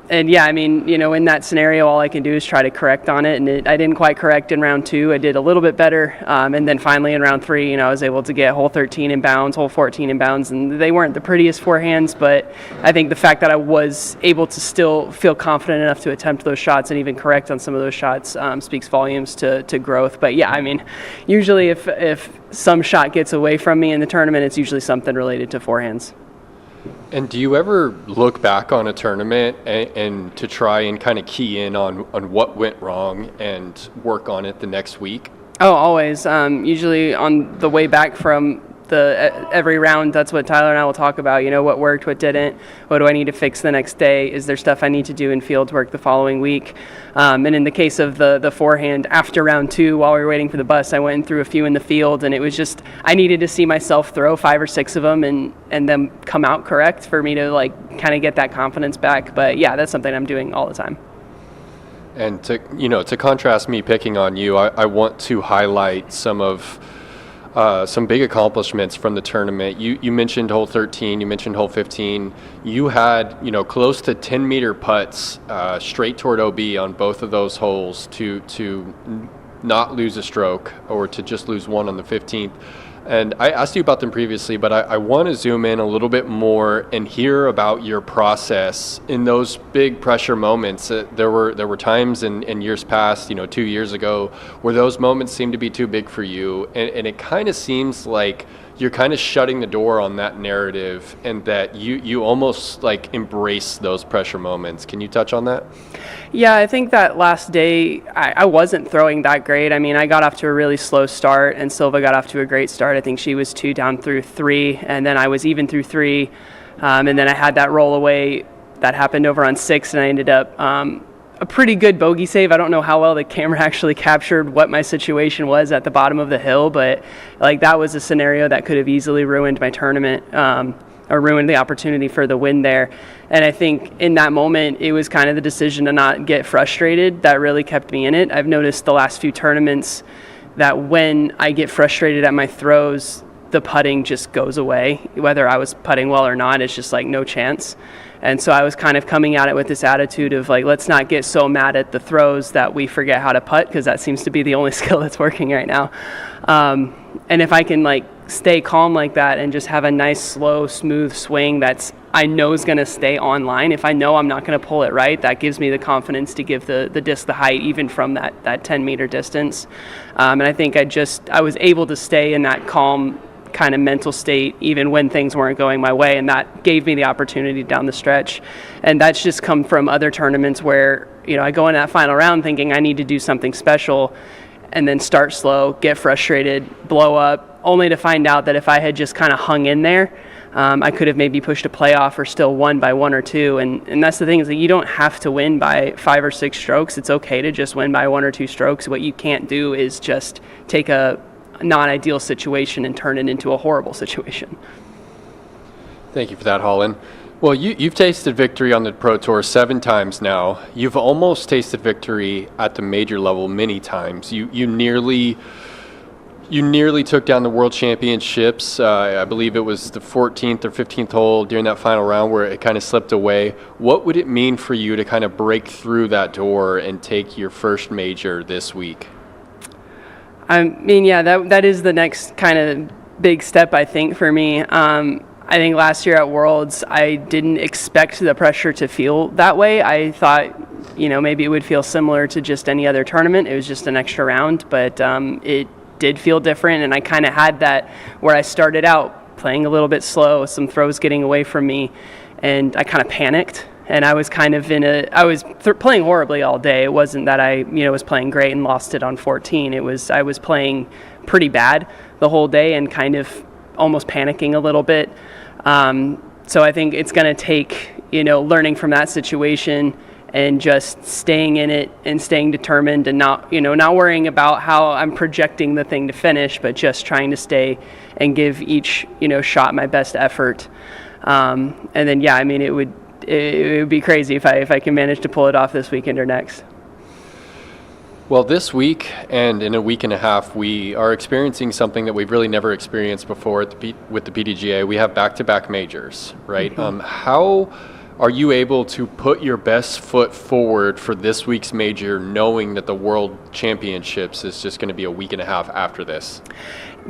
Speaker 12: And yeah, I mean, in that scenario, all I can do is try to correct on it. And I didn't quite correct in round 2. I did a little bit better. And then finally in round 3, I was able to get hole 13 in bounds, hole 14 in bounds. And they weren't the prettiest forehands, but I think the fact that I was able to still feel confident enough to attempt those shots and even correct on some of those shots speaks volumes to growth. But yeah, I mean, usually if some shot gets away from me in the tournament, it's usually something related to forehands.
Speaker 1: And do you ever look back on a tournament and to try and kind of key in on what went wrong and work on it the next week?
Speaker 12: Oh, always. Usually on the way back from every round, that's what Tyler and I will talk about. What worked, what didn't, what do I need to fix the next day? Is there stuff I need to do in field work the following week? And in the case of the forehand, after round 2, while we were waiting for the bus, I went through a few in the field, and it was just, I needed to see myself throw 5 or 6 of them and then come out correct for me to like kind of get that confidence back. But yeah, that's something I'm doing all the time.
Speaker 1: And to contrast me picking on you, I want to highlight some of some big accomplishments from the tournament. You mentioned hole 13, you mentioned hole 15. You had, close to 10-meter putts straight toward OB on both of those holes to not lose a stroke or to just lose one on the 15th. And I asked you about them previously, but I want to zoom in a little bit more and hear about your process in those big pressure moments. There were times in years past, 2 years ago, where those moments seemed to be too big for you, and it kind of seems like you're kind of shutting the door on that narrative, and that you almost like embrace those pressure moments. Can you touch on that?
Speaker 12: Yeah, I think that last day I wasn't throwing that great. I mean, I got off to a really slow start, and Silva got off to a great start. I think she was 2 down through 3, and then I was even through 3, and then I had that roll away that happened over on 6, and I ended up a pretty good bogey save. I don't know how well the camera actually captured what my situation was at the bottom of the hill, but like that was a scenario that could have easily ruined my tournament, or ruined the opportunity for the win there. And I think in that moment, it was kind of the decision to not get frustrated that really kept me in it. I've noticed the last few tournaments that when I get frustrated at my throws, the putting just goes away. Whether I was putting well or not, it's just like no chance. And so I was kind of coming at it with this attitude of like, let's not get so mad at the throws that we forget how to putt, because that seems to be the only skill that's working right now. And if I can like stay calm like that and just have a nice, slow, smooth swing that's I know is going to stay online. If I know I'm not going to pull it right, that gives me the confidence to give the disc the height even from that 10-meter distance. And I think I was able to stay in that calm kind of mental state even when things weren't going my way, and that gave me the opportunity down the stretch. And that's just come from other tournaments where I go in that final round thinking I need to do something special, and then start slow, get frustrated, blow up, only to find out that if I had just kind of hung in there, I could have maybe pushed a playoff or still won by 1 or 2. And that's the thing, is that you don't have to win by 5 or 6 strokes. It's okay to just win by 1 or 2 strokes. What you can't do is just take a non-ideal situation and turn it into a horrible situation.
Speaker 1: Thank you for that, Holland. Well, you've tasted victory on the Pro Tour 7 times now. You've almost tasted victory at the major level many times. You nearly took down the World Championships. I believe it was the 14th or 15th hole during that final round where it kind of slipped away. What would it mean for you to kind of break through that door and take your first major this week?
Speaker 12: I mean, yeah, that is the next kind of big step, I think, for me. I think last year at Worlds, I didn't expect the pressure to feel that way. I thought, maybe it would feel similar to just any other tournament. It was just an extra round, but it did feel different. And I kind of had that where I started out playing a little bit slow, some throws getting away from me, and I kind of panicked. And I was kind of playing horribly all day. It wasn't that I, was playing great and lost it on 14. I was playing pretty bad the whole day and kind of almost panicking a little bit. So I think it's going to take, learning from that situation and just staying in it and staying determined and not worrying about how I'm projecting the thing to finish, but just trying to stay and give each, shot my best effort. And then, yeah, I mean, it would be crazy if I can manage to pull it off this weekend or next.
Speaker 1: Well, this week and in a week and a half, we are experiencing something that we've really never experienced before with the PDGA. We have back-to-back majors, right? Mm-hmm. How are you able to put your best foot forward for this week's major, knowing that the World Championships is just going to be a week and a half after this?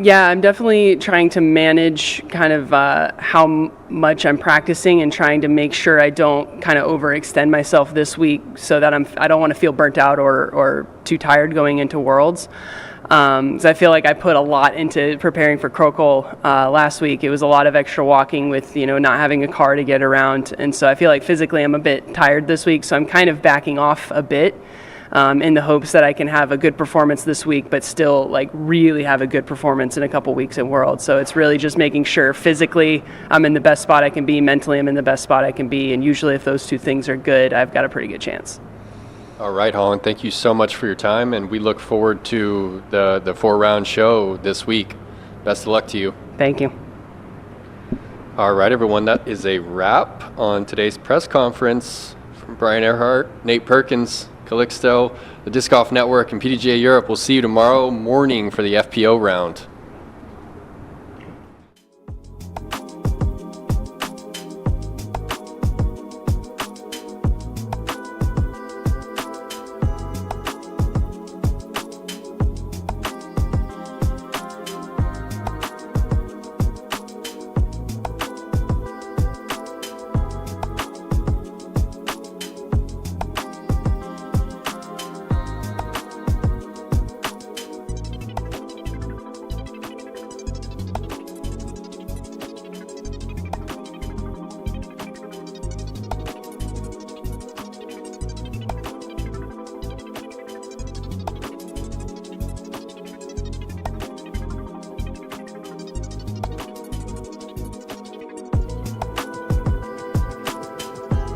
Speaker 12: Yeah, I'm definitely trying to manage kind of how much I'm practicing and trying to make sure I don't kind of overextend myself this week so that I don't want to feel burnt out or too tired going into Worlds. So I feel like I put a lot into preparing for Krokol last week. It was a lot of extra walking with, not having a car to get around. And so I feel like physically I'm a bit tired this week, so I'm kind of backing off a bit. In the hopes that I can have a good performance this week, but still like really have a good performance in a couple weeks in Worlds. So it's really just making sure physically I'm in the best spot I can be, mentally I'm in the best spot I can be, and usually if those two things are good, I've got a pretty good chance.
Speaker 1: All right, Holland, thank you so much for your time, and we look forward to the 4-round show this week. Best of luck to you.
Speaker 12: Thank you.
Speaker 1: All right, everyone, that is a wrap on today's press conference from Brian Earhart, Nate Perkins, Calixto, the Disc Golf Network, and PDGA Europe. We'll see you tomorrow morning for the FPO round.